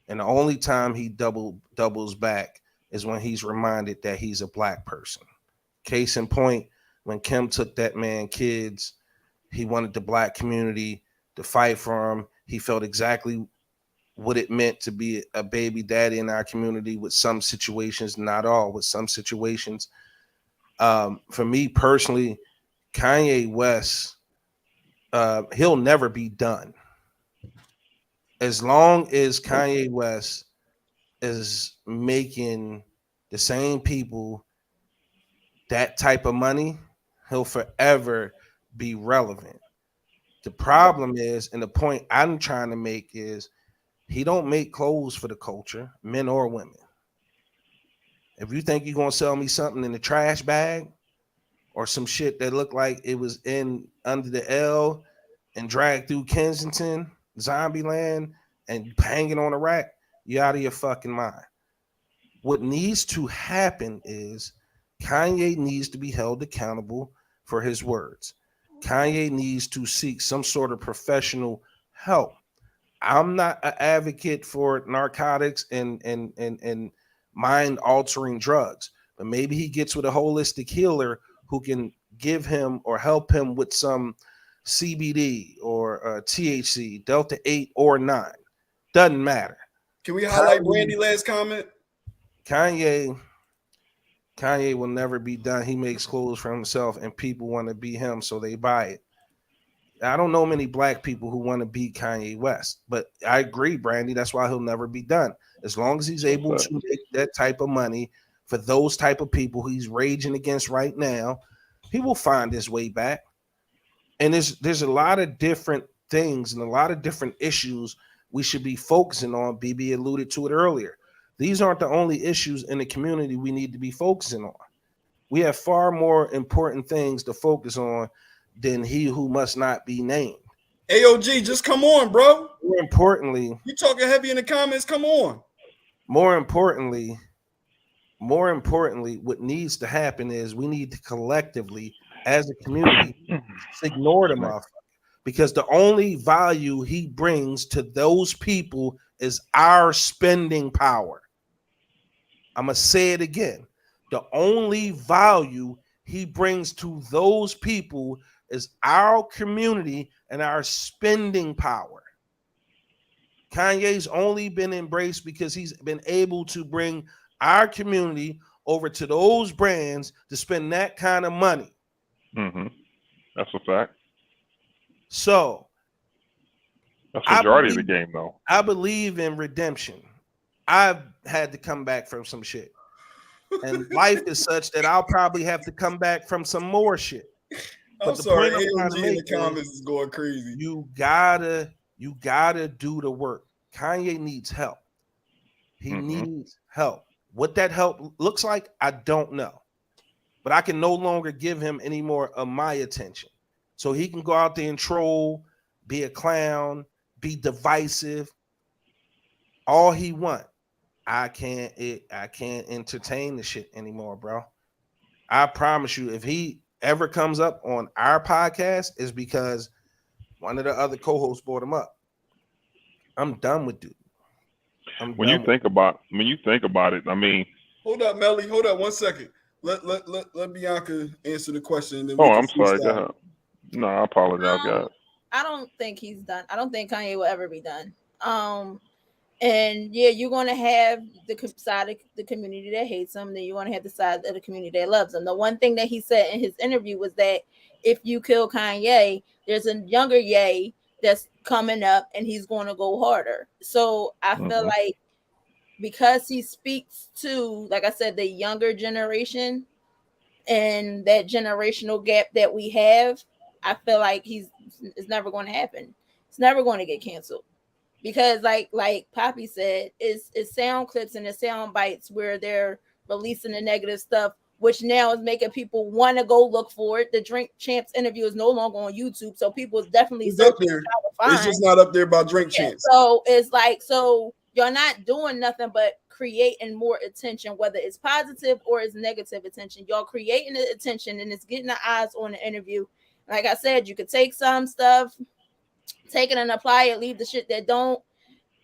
and the only time he doubles back is when he's reminded that he's a black person. Case in point, when Kim took that man kids, he wanted the black community to fight for him. He felt exactly what it meant to be a baby daddy in our community with some situations, not all, with some situations. For me personally, Kanye West, he'll never be done. As long as Kanye West is making the same people that type of money, he'll forever be relevant. The problem is, and the point I'm trying to make is, he don't make clothes for the culture, men or women. If you think you're gonna sell me something in a trash bag or some shit that looked like it was in under the L and dragged through Kensington, Zombieland, and hanging on a rack, you're out of your fucking mind. What needs to happen is Kanye needs to be held accountable for his words. Kanye needs to seek some sort of professional help. I'm not an advocate for narcotics and mind-altering drugs, but maybe he gets with a holistic healer who can give him or help him with some CBD or THC, Delta 8 or 9. Doesn't matter. Can we highlight Brandy last comment? Kanye will never be done. He makes clothes for himself and people want to be him, so they buy it. I don't know many black people who want to be Kanye West, but I agree, Brandy. That's why he'll never be done. As long as he's able to make that type of money for those type of people he's raging against right now, he will find his way back. And there's a lot of different things and a lot of different issues we should be focusing on. BB alluded to it earlier. These aren't the only issues in the community we need to be focusing on. We have far more important things to focus on than he who must not be named. AOG, just come on, bro. More importantly, you talking heavy in the comments. Come on. More importantly, what needs to happen is we need to collectively, as a community, ignore the motherfucker, because the only value he brings to those people is our spending power. I'm gonna say it again. The only value he brings to those people is our community and our spending power. Kanye's only been embraced because he's been able to bring our community over to those brands to spend that kind of money. Mm-hmm. That's a fact. So that's the majority of the game, though. I believe in redemption. I've had to come back from some shit. And life is such that I'll probably have to come back from some more shit. I'm sorry, AMG in the comments is going crazy. You gotta do the work. Kanye needs help. He needs help. What that help looks like, I don't know. But I can no longer give him any more of my attention. So he can go out there and troll, be a clown, be divisive. All he want. I can't entertain the shit anymore, bro. I promise you, if he ever comes up on our podcast, is because one of the other co-hosts brought him up. I'm done with dude. When you think about it, I mean, hold up, Melly. Hold up 1 second. Let Bianca answer the question. Then I'm sorry. Go ahead. No, I apologize, guys. I don't think he's done. I don't think Kanye will ever be done. And yeah, you're going to have the side of the community that hates him. Then you're going to have the side of the community that loves him. The one thing that he said in his interview was that if you kill Kanye, there's a younger Ye that's coming up and he's going to go harder. So I feel like because he speaks to, like I said, the younger generation and that generational gap that we have, I feel like it's never going to happen. It's never going to get canceled. Because like Poppy said, it's sound clips and it's sound bites where they're releasing the negative stuff, which now is making people want to go look for it. The Drink Champs interview is no longer on YouTube, so people is definitely up there. It's just not up there by Drink Champs. So it's like, so you're not doing nothing but creating more attention, whether it's positive or it's negative attention. Y'all creating the attention and it's getting the eyes on the interview. Like I said, you could take some stuff, take it and apply it, leave the shit that don't,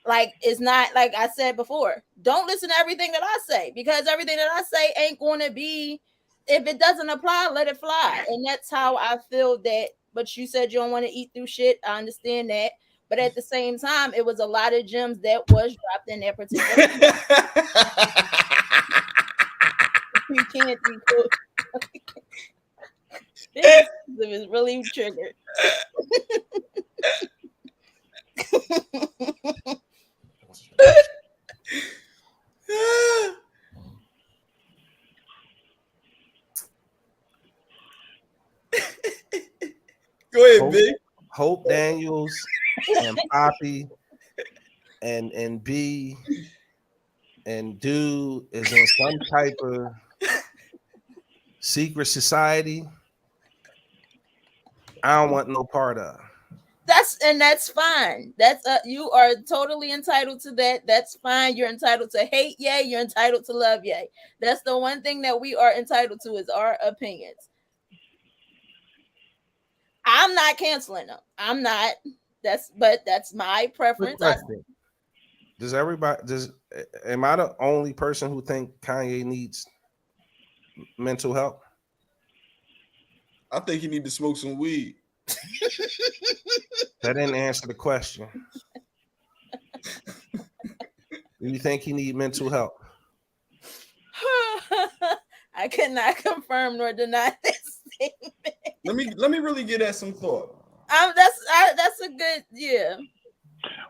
like, it's not, like I said before, don't listen to everything that I say, because everything that I say ain't going to be, if it doesn't apply, let it fly. And that's how I feel that, but you said you don't want to eat through shit. I understand that. But at the same time, it was a lot of gems that was dropped in that particular. You can't be cool. It was really triggered. Go ahead, Big. Hope Daniels and Poppy and B and Dude is in some type of secret society I don't want no part of. That's fine. That's you are totally entitled to that. That's fine. You're entitled to hate Ye. You're entitled to love Ye. That's the one thing that we are entitled to is our opinions. I'm not canceling them. I'm not. That's my preference. Am I the only person who think Kanye needs mental help? I think he need to smoke some weed. That didn't answer the question. Do you think he need mental help? I cannot confirm nor deny this statement. Let me really get at some thought. That's a good, yeah.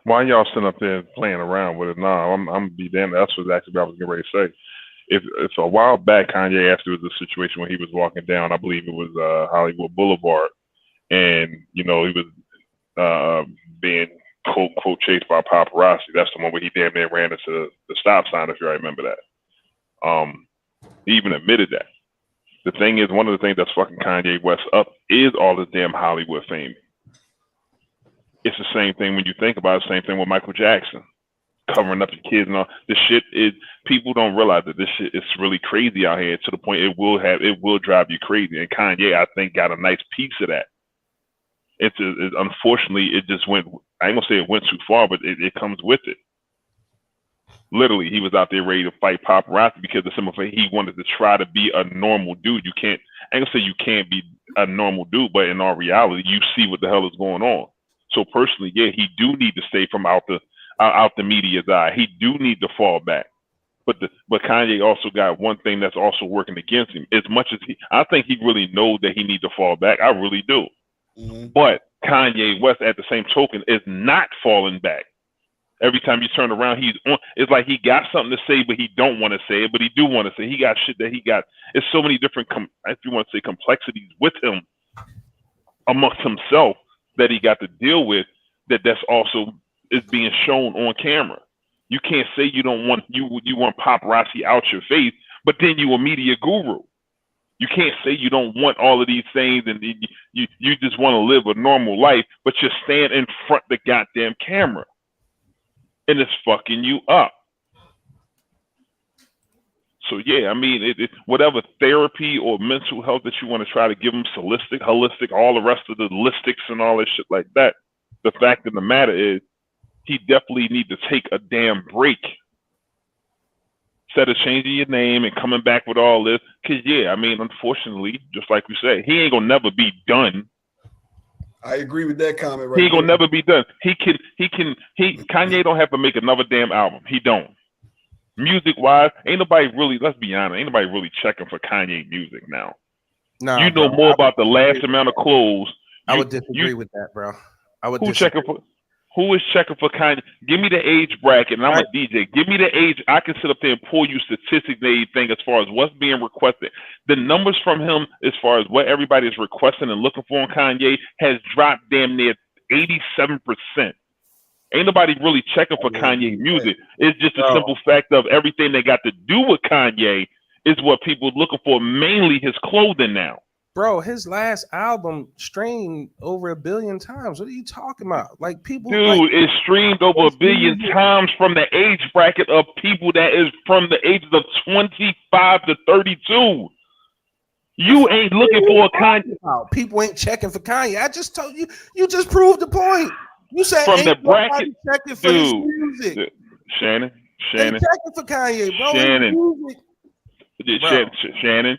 Why y'all sitting up there playing around with it now? I'm be damned. That's what actually I was getting ready to say. If a while back Kanye asked, there was a situation when he was walking down, I believe it was Hollywood Boulevard, and you know he was being quote unquote chased by paparazzi. That's the one where he damn near ran into the stop sign, if you remember that. He even admitted that. The thing is, one of the things that's fucking Kanye West up is all the damn Hollywood fame. It's the same thing when you think about it. Same thing with Michael Jackson, covering up the kids and all. This shit is, people don't realize that this shit is really crazy out here to the point it will drive you crazy. And Kanye, I think, got a nice piece of that. Unfortunately, it just went, I ain't gonna say it went too far, but it comes with it. Literally, he was out there ready to fight paparazzi because the simple fact he wanted to try to be a normal dude. I ain't gonna say you can't be a normal dude, but in our reality, you see what the hell is going on. So personally, yeah, he do need to stay from out the out the media's eye. He do need to fall back. But Kanye also got one thing that's also working against him. As much as I think he really knows that he needs to fall back. I really do. Mm-hmm. But Kanye West, at the same token, is not falling back. Every time you turn around, he's on. It's like he got something to say, but he don't want to say it, but he do want to say. He got shit that he got. It's so many different, if you want to say, complexities with him amongst himself that he got to deal with. That's also is being shown on camera. You can't say you don't want you want paparazzi out your face, but then you a media guru. You can't say you don't want all of these things and you just want to live a normal life, but you stand in front of the goddamn camera. And it's fucking you up. So yeah, I mean, whatever therapy or mental health that you want to try to give them, holistic, all the rest of the listics and all that shit like that. The fact of the matter is, he definitely need to take a damn break. Instead of changing your name and coming back with all this, because yeah, I mean, unfortunately, just like we said, he ain't gonna never be done. I agree with that comment right He ain't gonna there. never be done. Kanye don't have to make another damn album. He don't. Music wise, ain't nobody really, let's be honest, ain't nobody really checking for Kanye music now. No, you know more about the last amount of clothes. I would disagree with that, bro. Who is checking for Kanye? Give me the age bracket, and I'm a DJ. Give me the age. I can sit up there and pull you statistics and everything as far as what's being requested. The numbers from him as far as what everybody is requesting and looking for on Kanye has dropped damn near 87%. Ain't nobody really checking for Kanye music. It's just a simple fact of everything they got to do with Kanye is what people are looking for, mainly his clothing now. Bro, his last album streamed over 1 billion times. What are you talking about? Like people, dude, it streamed over 1 billion times from the age bracket of people that is from the ages of 25 to 32. You ain't looking for a Kanye. People ain't checking for Kanye. I just told you. You just proved the point. You said from ain't the bracket, checking for his music. Shannon, checking for Kanye, bro. Shannon.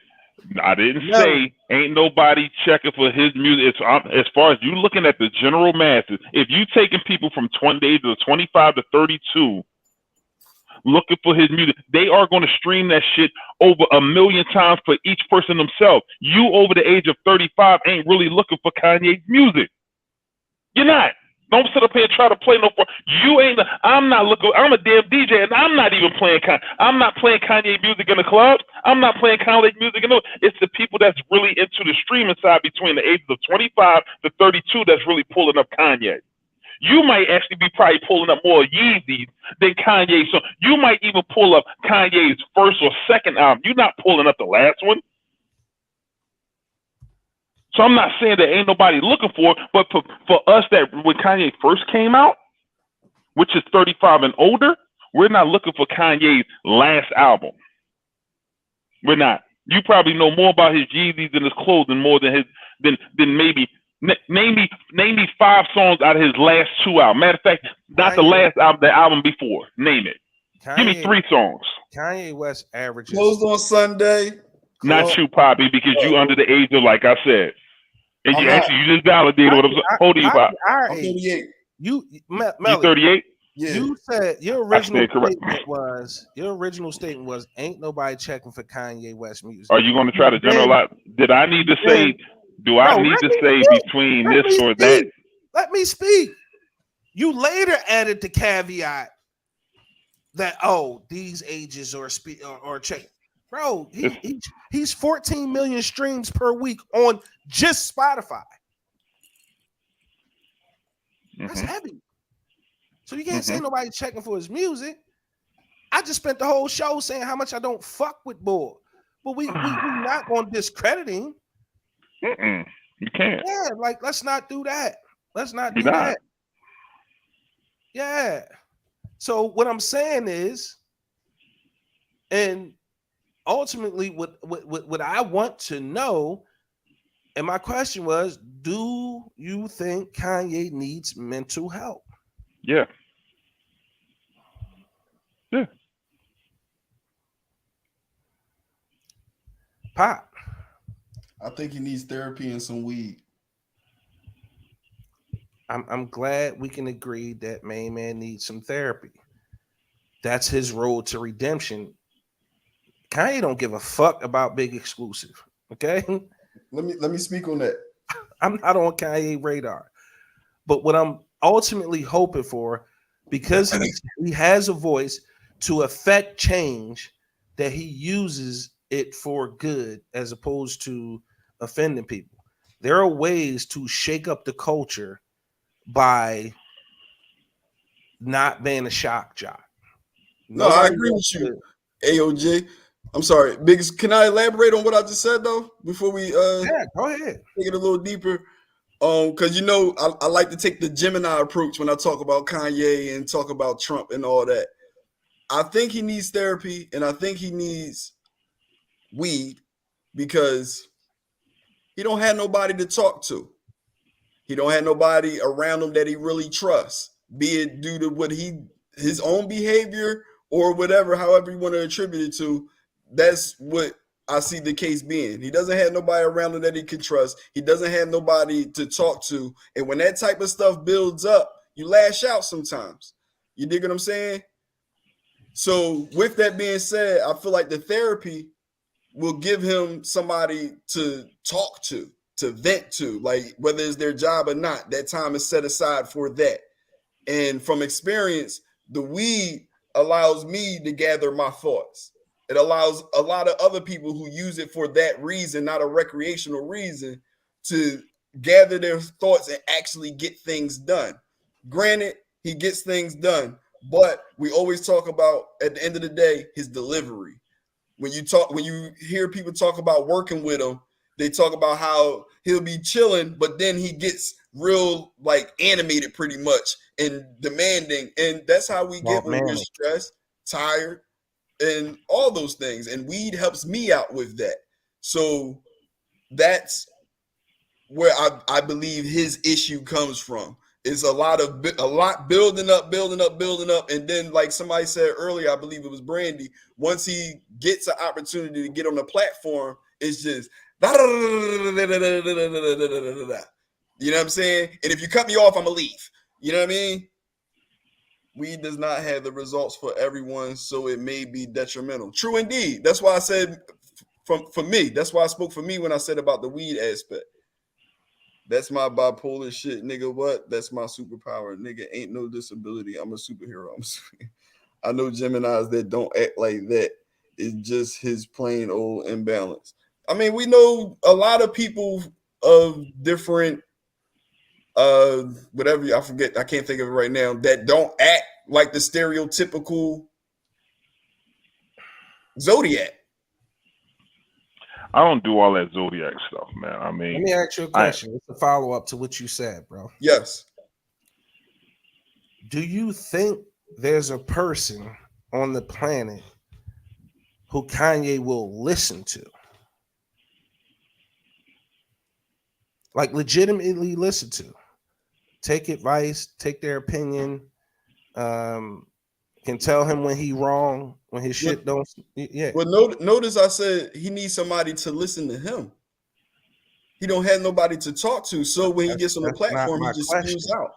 I didn't say ain't nobody checking for his music. It's as far as you looking at the general masses. If you taking people from 20 to 25 to 32 looking for his music, they are going to stream that shit over 1 million times for each person themselves. You over the age of 35 ain't really looking for Kanye's music. You're not. Don't sit up here and try to play no. You ain't. I'm not looking. I'm a damn DJ, and I'm not even playing. I'm not playing Kanye music in the clubs. I'm not playing Kanye music in the. It's the people that's really into the streaming side between the ages of 25 to 32 that's really pulling up Kanye. You might actually be probably pulling up more Yeezys than Kanye. So you might even pull up Kanye's first or second album. You're not pulling up the last one. So I'm not saying that ain't nobody looking for it, but for us that when Kanye first came out, which is 35 and older, we're not looking for Kanye's last album. We're not. You probably know more about his Yeezys and his clothing more than maybe name me 5 songs out of his last 2 albums. Matter of fact, not the last album, the album before. Name it. Give me 3 songs. Kanye West averages Closed on Sunday. Not you, Poppy, because you under the age of, like I said. And you just validated what I'm saying. Hold you, Pop. I'm 38. You 38? Yeah. You said your original statement was ain't nobody checking for Kanye West music. Are you going to try to generalize? Did I need to say? Do I need to say between this or that? Let me speak. You later added the caveat that these ages or check. Bro, he's 14 million streams per week on just Spotify. That's heavy. So you can't say nobody checking for his music. I just spent the whole show saying how much I don't fuck with Bull. But we not going to discredit him. You can't. Yeah, like let's not do that. Let's not do that. Yeah. So what I'm saying is, and ultimately what I want to know, and my question was, do you think Kanye needs mental help? Yeah. Yeah. Pop. I think he needs therapy and some weed. I'm glad we can agree that Main Man needs some therapy. That's his road to redemption. Kanye don't give a fuck about Big Exclusive. Okay, Let me speak on that. I'm not on Kanye radar. But what I'm ultimately hoping for, because he has a voice to affect change, that he uses it for good as opposed to offending people. There are ways to shake up the culture by not being a shock jock. No, I Nobody agree with wants you, to. AOJ. I'm sorry, Biggest. Can I elaborate on what I just said though before we Yeah, go ahead. take it a little deeper? Because I like to take the Gemini approach when I talk about Kanye and talk about Trump and all that. I think he needs therapy, and I think he needs weed because he don't have nobody to talk to. He don't have nobody around him that he really trusts, be it due to his own behavior or whatever, however you want to attribute it to. That's what I see the case being. He doesn't have nobody around him that he can trust. He doesn't have nobody to talk to. And when that type of stuff builds up, you lash out sometimes. You dig what I'm saying? So with that being said, I feel like the therapy will give him somebody to talk to vent to, like whether it's their job or not. That time is set aside for that. And from experience, the weed allows me to gather my thoughts. It allows a lot of other people who use it for that reason, not a recreational reason, to gather their thoughts and actually get things done. Granted, he gets things done, but we always talk about, at the end of the day, his delivery. When you hear people talk about working with him, they talk about how he'll be chilling, but then he gets real like animated pretty much and demanding. And that's how we get when we're Manic. stressed, tired, and all those things. And weed helps me out with that. So that's where I believe his issue comes from. It's a lot building up, and then like somebody said earlier, I believe it was Brandy. Once he gets an opportunity to get on the platform, it's just you know what I'm saying. And if you cut me off, I'm gonna leave. You know what I mean? Weed does not have the results for everyone, so it may be detrimental. True indeed. That's why I said for me. That's why I spoke for me when I said about the weed aspect. That's my bipolar shit, nigga. What? That's my superpower, nigga. Ain't no disability. I'm a superhero. I know Geminis that don't act like that. It's just his plain old imbalance. I mean, we know a lot of people of different, whatever. I forget. I can't think of it right now. That don't act like the stereotypical Zodiac. I don't do all that Zodiac stuff, man. I mean, Let me ask you a question. It's a follow up to what you said, bro. Yes. Do you think there's a person on the planet who Kanye will listen to? Like legitimately listen to. Take advice, take their opinion, can tell him when he wrong, when his shit don't. Yeah. Well, notice I said he needs somebody to listen to him. He don't have nobody to talk to. So when he gets on the platform, he just spews out.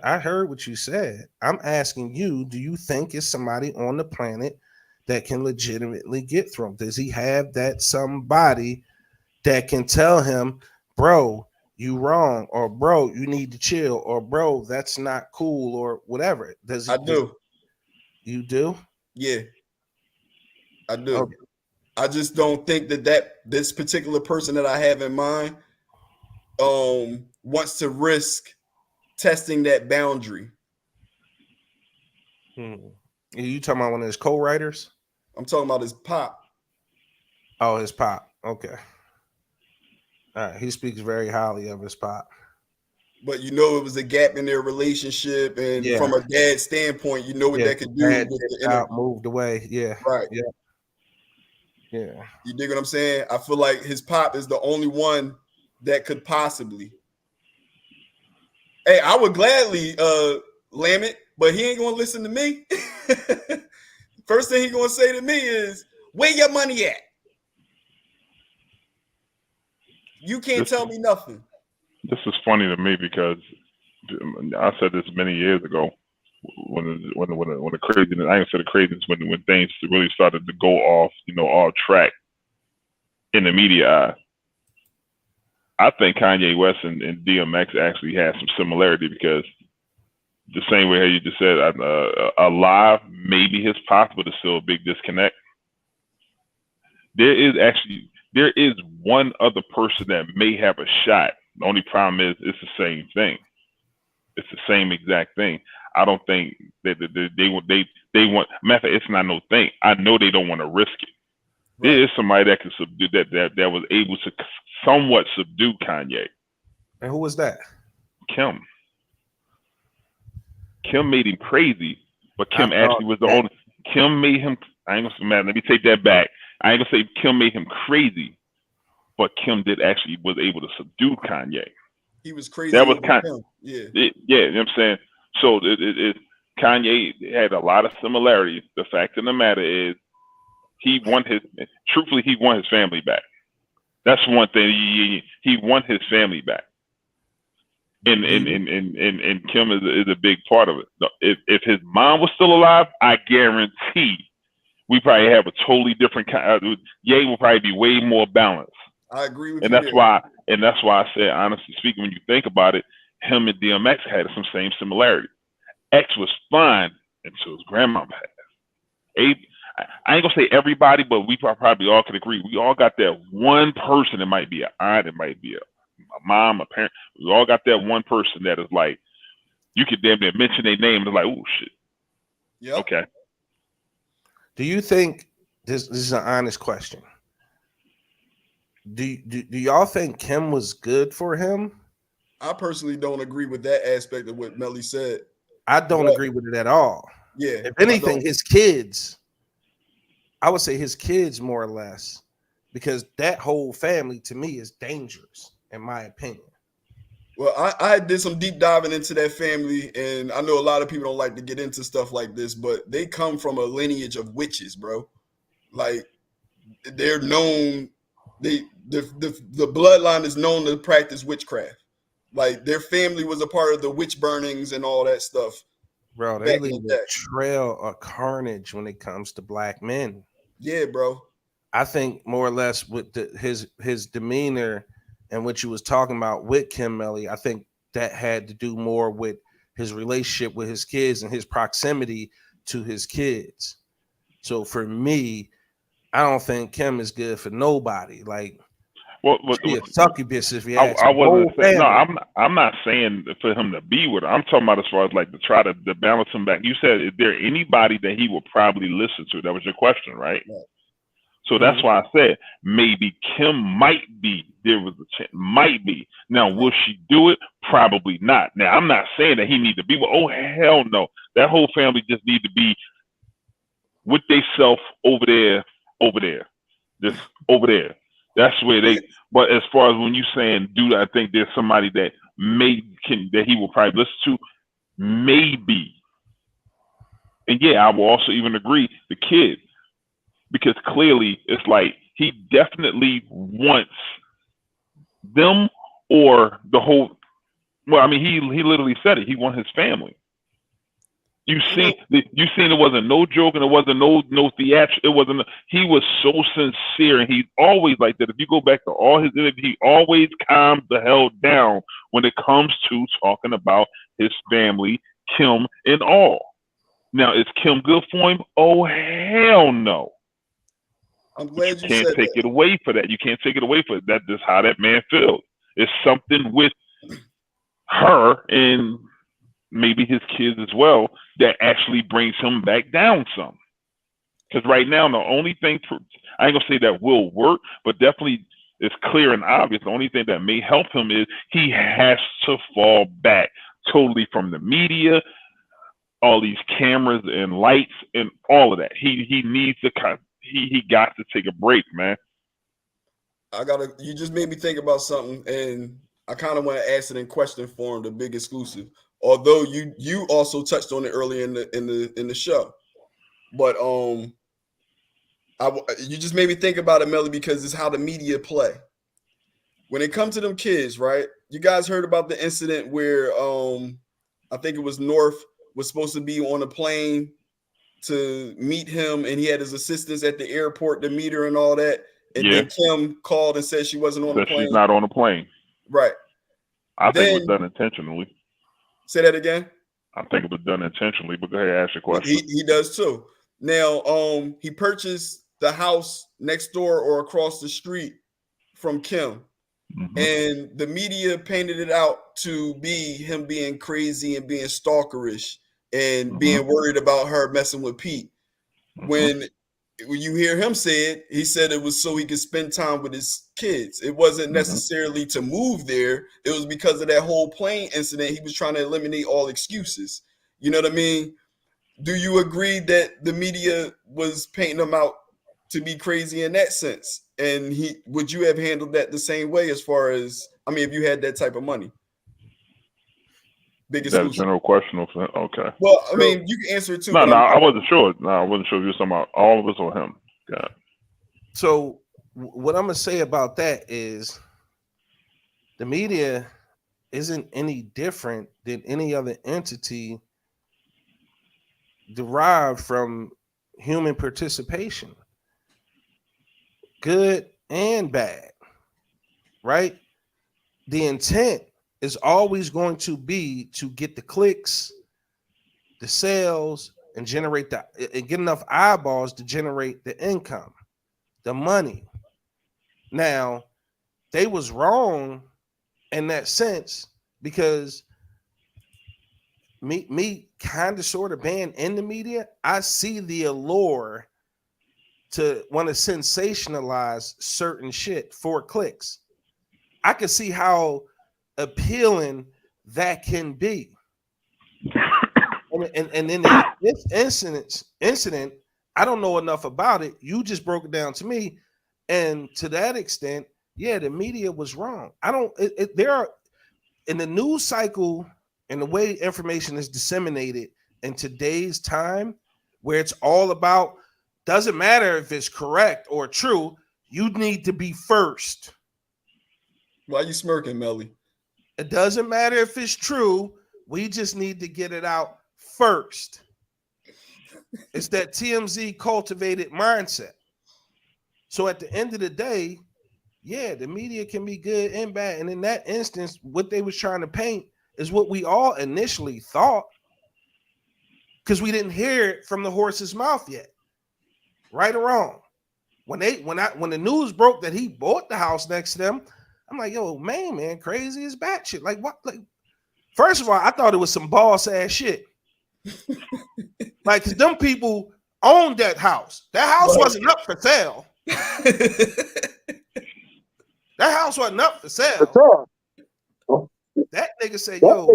I heard what you said. I'm asking you, do you think it's somebody on the planet that can legitimately get through him? Does he have that somebody that can tell him, bro, you wrong, or bro, you need to chill, or bro, that's not cool, or whatever? I do. You do? Yeah, I do. Okay. I just don't think that this particular person that I have in mind wants to risk testing that boundary. You talking about one of his co-writers? I'm talking about his pop. Oh, his pop. Okay. All right. He speaks very highly of his pop. But you know it was a gap in their relationship, and from a dad standpoint, you know what that could do with the moved away. Yeah. Right. Yeah. Yeah. You dig what I'm saying? I feel like his pop is the only one that could possibly. Hey, I would gladly lam it, but he ain't gonna listen to me. First thing he gonna say to me is, "Where your money at? You can't tell me nothing." This is funny to me because I said this many years ago when the craziness. I ain't say the craziness when things really started to go off, off track in the media eye. I think Kanye West and DMX actually had some similarity because the same way how you just said, alive, maybe it's possible, there's still a big disconnect. There is one other person that may have a shot. The only problem is it's the same thing. It's the same exact thing. I don't think that they want. Matter of fact, it's not no thing. I know they don't want to risk it. Right. There is somebody that can subdue that was able to somewhat subdue Kanye. And who was that? Kim. Kim made him crazy, but Kim actually was the only. Kim made him. I ain't gonna say, man. Let me take that back. I ain't gonna say Kim made him crazy, but Kim did actually was able to subdue Kanye. He was crazy. That was kind of, yeah. You know what I'm saying? So Kanye had a lot of similarities. The fact of the matter is, he won his family back. That's one thing. He won his family back. And Kim is a big part of it. If his mom was still alive, I guarantee we probably have a totally different kind. Ye will probably be way more balanced. I agree with you. And that's why I said, honestly speaking, when you think about it, him and DMX had some same similarity. X was fine until his grandma passed. I ain't gonna say everybody, but we probably all can agree. We all got that one person. It might be an aunt, it might be a mom, a parent. We all got that one person that is like, you could damn near mention their name and it's like, oh shit. Yeah. Okay. Do you think this is an honest question? Do y'all think Kim was good for him? I personally don't agree with that aspect of what Melly said. I don't agree with it at all. Yeah. If anything, his kids, I would say his kids more or less, because that whole family to me is dangerous, in my opinion. Well, I did some deep diving into that family, and I know a lot of people don't like to get into stuff like this, but they come from a lineage of witches, bro. Like, they're known, the bloodline is known to practice witchcraft. Like, their family was a part of the witch burnings and all that stuff. Bro, they leave a trail of carnage when it comes to black men. Yeah, bro. I think more or less with his demeanor and what you was talking about with Kim Melly, I think that had to do more with his relationship with his kids and his proximity to his kids. So for me, I don't think Kim is good for nobody. Like, she a succubus if you ask. I wasn't saying, no, I'm not saying for him to be with her. I'm talking about as far as like to try to balance him back. You said, is there anybody that he would probably listen to? That was your question, right? Yeah. So that's why I said maybe Kim might be. There was a chance, might be. Now, will she do it? Probably not. Now, I'm not saying that he need to be. Well, oh hell no, that whole family just need to be with themselves over there, just over there. That's where they. But as far as when you saying, dude, I think there's somebody that that he will probably listen to, maybe. And yeah, I will also even agree the kid, because clearly it's like he definitely wants them or the whole. Well, I mean, he literally said it. He wants his family. You seen it wasn't no joke and it wasn't no theatrics. It wasn't. He was so sincere, and he's always like that. If you go back to all his interviews, he always calms the hell down when it comes to talking about his family, Kim, and all. Now, is Kim good for him? Oh hell no! I'm glad you can't take it away for that. You can't take it away for that. That's how that man feels. It's something with her and maybe his kids as well that actually brings him back down some. Because right now, the only thing, I ain't gonna say that will work, but definitely it's clear and obvious. The only thing that may help him is he has to fall back totally from the media, all these cameras and lights and all of that. He needs to he got to take a break, man. You just made me think about something, and I kind of want to ask it in question form, the big exclusive. Although you also touched on it earlier in the show, but you just made me think about it, Melly, because it's how the media play. when it comes to them kids, right? You guys heard about the incident where I think it was North was supposed to be on a plane to meet him, and he had his assistants at the airport to meet her and all that. And Yeah. then Kim called and said she wasn't on the Said plane. she's not on the plane. Right. I think it Then- was done intentionally. Say that again. I think it was done intentionally. But go ahead, ask your question. He does too. Now, he purchased the house next door or across the street from Kim. Mhm. And the media painted it out to be him being crazy and being stalkerish and being worried about her messing with Pete. When you hear him say it, he said it was so he could spend time with his kids. It wasn't necessarily to move there. It was because of that whole plane incident. He was trying to eliminate all excuses. You know what I mean? Do you agree that the media was painting him out to be crazy in that sense? And would you have handled that the same way as far as, I mean, if you had that type of money? Is that a general question? Okay. Well, I mean, you can answer it too. No, I wasn't sure. No, I wasn't sure if you were talking about all of us or him. Yeah. So what I'm gonna say about that is the media isn't any different than any other entity derived from human participation, good and bad, right? The intent is always going to be to get the clicks, the sales, and generate and get enough eyeballs to generate the income, the money. Now, they was wrong in that sense because me kind of sort of being in the media, I see the allure to want to sensationalize certain shit for clicks. I can see how appealing that can be. And in this incident, I don't know enough about it. You just broke it down to me. And to that extent, yeah, the media was wrong. There are, in the news cycle and the way information is disseminated in today's time, where it's all about, doesn't matter if it's correct or true, you need to be first. Why are you smirking, Melly? It doesn't matter if it's true. We just need to get it out first. It's that TMZ cultivated mindset. So at the end of the day, yeah, the media can be good and bad. And in that instance, what they was trying to paint is what we all initially thought, because we didn't hear it from the horse's mouth yet. Right or wrong. When the news broke that he bought the house next to them, I'm like, yo, man, crazy as batshit. Like, what? Like, first of all, I thought it was some boss ass shit. Like, cause them people owned that house. That house wasn't up for sale. That house wasn't up for sale. That nigga said, yo.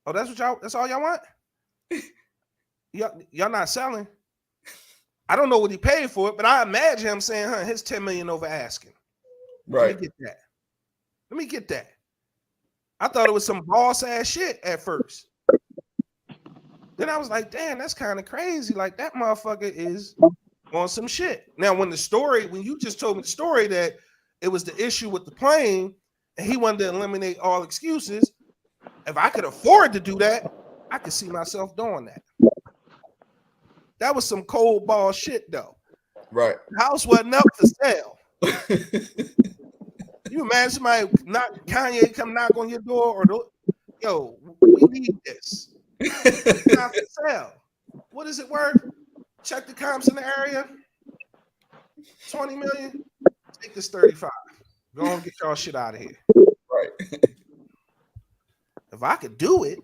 Oh, that's all y'all want? Y'all not selling. I don't know what he paid for it, but I imagine him saying, his 10 million over asking. Right. Let me get that. I thought it was some boss ass shit at first. Then I was like, damn, that's kind of crazy. Like, that motherfucker is on some shit. Now, when you just told me the story that it was the issue with the plane and he wanted to eliminate all excuses, if I could afford to do that, I could see myself doing that. That was some cold ball shit, though. Right. The house wasn't up for sale. You imagine somebody Kanye come knock on your door yo, we need this. It's not for sale. What is it worth? Check the comps in the area. 20 million. Take this 35. Go on, get y'all shit out of here. Right. If I could do it,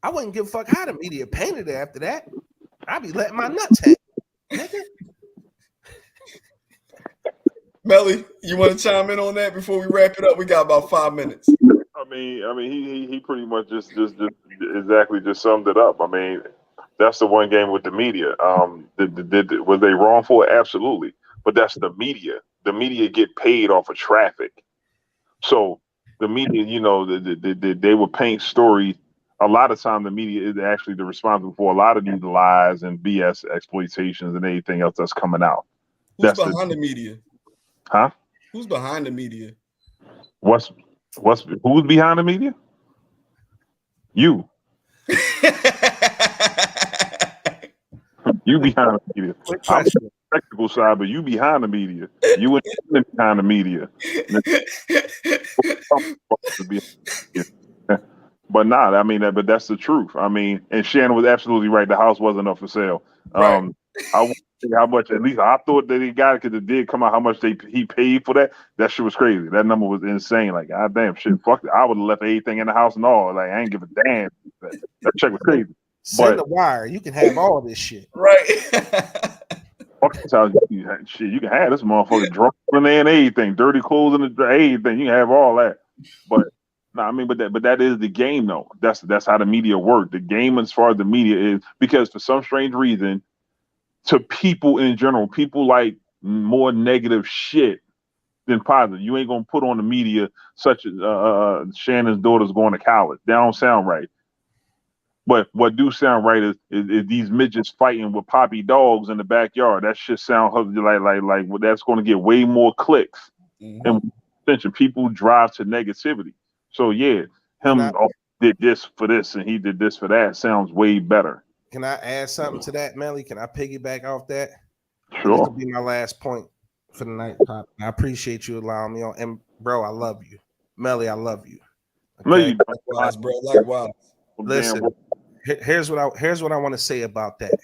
I wouldn't give a fuck how the media painted it after that. I'd be letting my nuts hang. Nigga. Melly, you want to chime in on that before we wrap it up? We got about 5 minutes. I mean, he pretty much just exactly just summed it up. I mean, that's the one game with the media. Was they wrong for it? Absolutely. But that's the media. The media get paid off of traffic. So the media, they would paint stories. A lot of time, the media is actually the responsible for a lot of these lies and BS exploitations and anything else that's coming out. Who's behind the media? Huh? Who's behind the media? Who's behind the media? You. You behind the media. Quick I'm question. the technical side, but you behind the media. You and behind the media. But not. I mean, but that's the truth. I mean, and Shannon was absolutely right. The house wasn't up for sale. Right. I won't say how much. At least I thought that he got it because it did come out how much he paid for that. That shit was crazy. That number was insane. Like, god damn, shit, fuck it. I would have left everything in the house and all. Like, I ain't give a damn. That check was crazy. Send the wire. You can have all this shit. Right. Fuck this house. Shit, you can have this motherfucker drunk in there and everything, dirty clothes and everything. You can have all that. But no, I mean, but that is the game, though. That's how the media work. The game, as far as the media is, because for some strange reason, to people in general, people like more negative shit than positive. You ain't gonna put on the media such as Shannon's daughter's going to college. That don't sound right. But what do sound right is these midgets fighting with poppy dogs in the backyard. That shit sound like well, that's going to get way more clicks. Mm-hmm. And attention, people drive to negativity. So yeah, did this for this and he did this for that sounds way better. Can I add something to that, Melly? Can I piggyback off that? Sure. This will be my last point for the night, Pop. I appreciate you allowing me on. And bro, I love you. Melly, I love you. Okay? Likewise, bro. Likewise. Listen, here's what I want to say about that.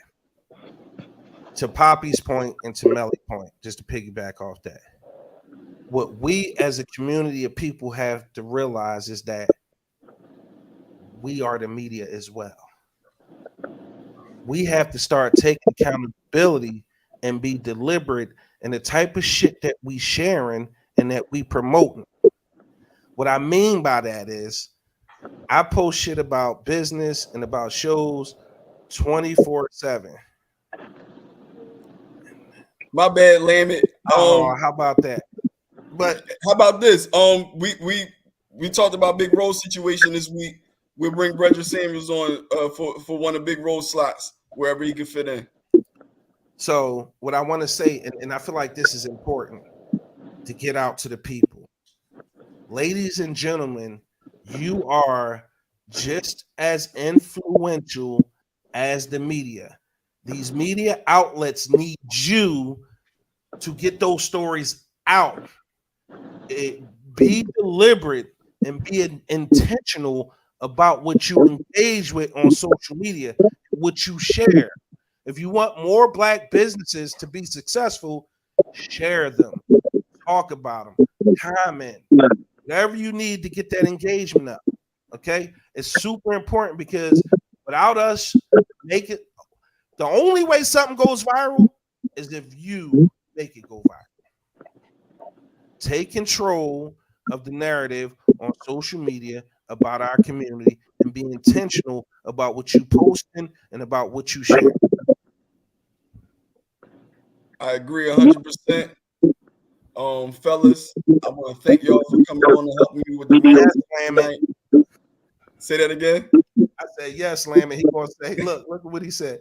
To Poppy's point and to Melly's point, just to piggyback off that. What we as a community of people have to realize is that we are the media as well. We have to start taking accountability and be deliberate in the type of shit that we sharing and that we promoting. What I mean by that is I post shit about business and about shows 24/7. My bad, Lamit. How about that? But how about this? We talked about Big Rose situation this week. We'll bring Bredger Samuels on for one of Big Rose slots wherever he can fit in. So what I want to say, and I feel like this is important to get out to the people. Ladies and gentlemen, you are just as influential as the media. These media outlets need you to get those stories out. Be deliberate and be intentional about what you engage with on social media, what you share. If you want more Black businesses to be successful, share them, talk about them, comment, whatever you need to get that engagement up. Okay, it's super important because without us make it, the only way something goes viral is if you make it go viral. Take control of the narrative on social media about our community and be intentional about what you posting and about what you share. I agree 100%. Fellas, I want to thank y'all for coming on and helping me with the Yes, Say that again. I said yes, Lamb, and he gonna say, look at what he said.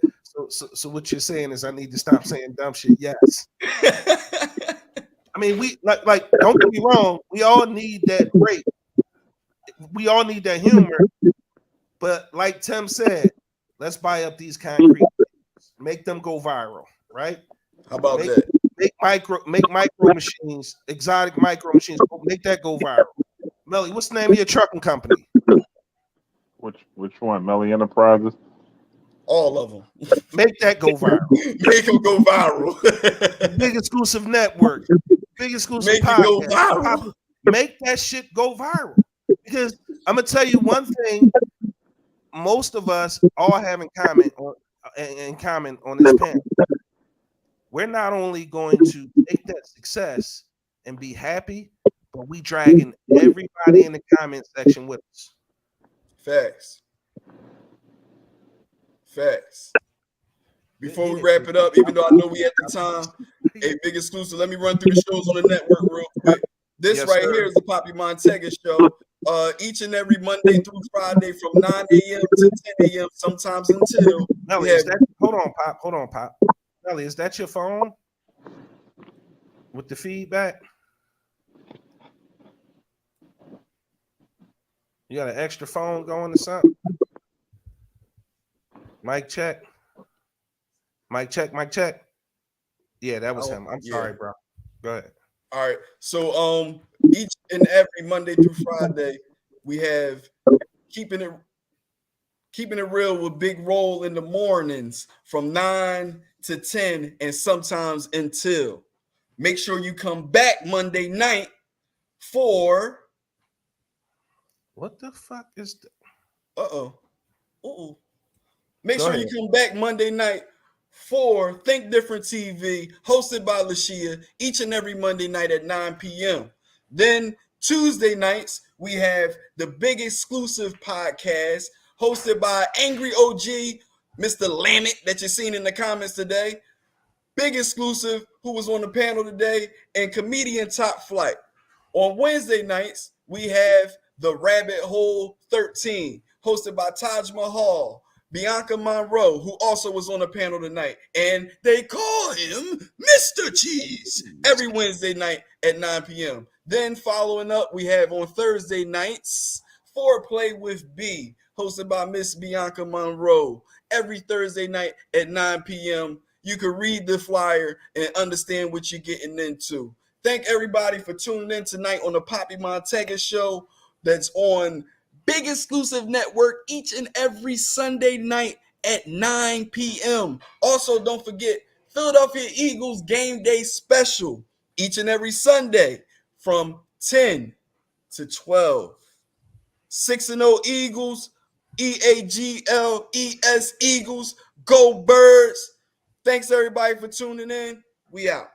So what you're saying is I need to stop saying dumb shit. Yes. I mean, we like don't get me wrong, we all need that break. We all need that humor. But like Tim said, let's buy up these concrete things, make them go viral, right? How about that? Make micro machines, exotic micro machines, make that go viral. Melly, what's the name of your trucking company? Which one? Melly Enterprises? All of them. Make that go viral. Make them go viral. Big exclusive network. Big exclusive Make podcast. it go viral. Make that shit go viral. Because I'm gonna tell you one thing. Most of us all have in common on this panel. We're not only going to take that success and be happy, but we dragging everybody in the comment section with us. Facts. Before we wrap it up, even though I know we at the time, a big exclusive. Let me run through the shows on the network real quick. This here is the Poppy Montega show. Each and every Monday through Friday from 9 a.m. to 10 a.m. sometimes until. Melly, hold on, Pop. Melly, is that your phone with the feedback? You got an extra phone going or something? Mic check. Mic check. Mic check. Yeah, that was him. I'm sorry, bro. Go ahead. All right. So each and every Monday through Friday, we have keeping it real with Big Roll in the mornings from 9 to 10 and sometimes until. Make sure you come back Monday night for What the fuck is that? Make Go sure ahead. you come back Monday night for Think Different TV, hosted by Lashia, each and every Monday night at 9 p.m. Then Tuesday nights, we have the big exclusive podcast hosted by Angry OG, Mr. Lammett, that you've seen in the comments today. Big exclusive, who was on the panel today, and comedian Top Flight. On Wednesday nights, we have the Rabbit Hole 13, hosted by Taj Mahal, Bianca Monroe, who also was on the panel tonight, and they call him Mr. Cheese every Wednesday night at 9 p.m. Then following up, we have on Thursday nights, Foreplay with B, hosted by Miss Bianca Monroe, every Thursday night at 9 p.m. You can read the flyer and understand what you're getting into. Thank everybody for tuning in tonight on the Poppy Montega show that's on Big Exclusive Network each and every Sunday night at 9 p.m. Also, don't forget Philadelphia Eagles Game Day Special each and every Sunday from 10 to 12. 6-0 Eagles, EAGLES Eagles, go Birds. Thanks everybody for tuning in. We out.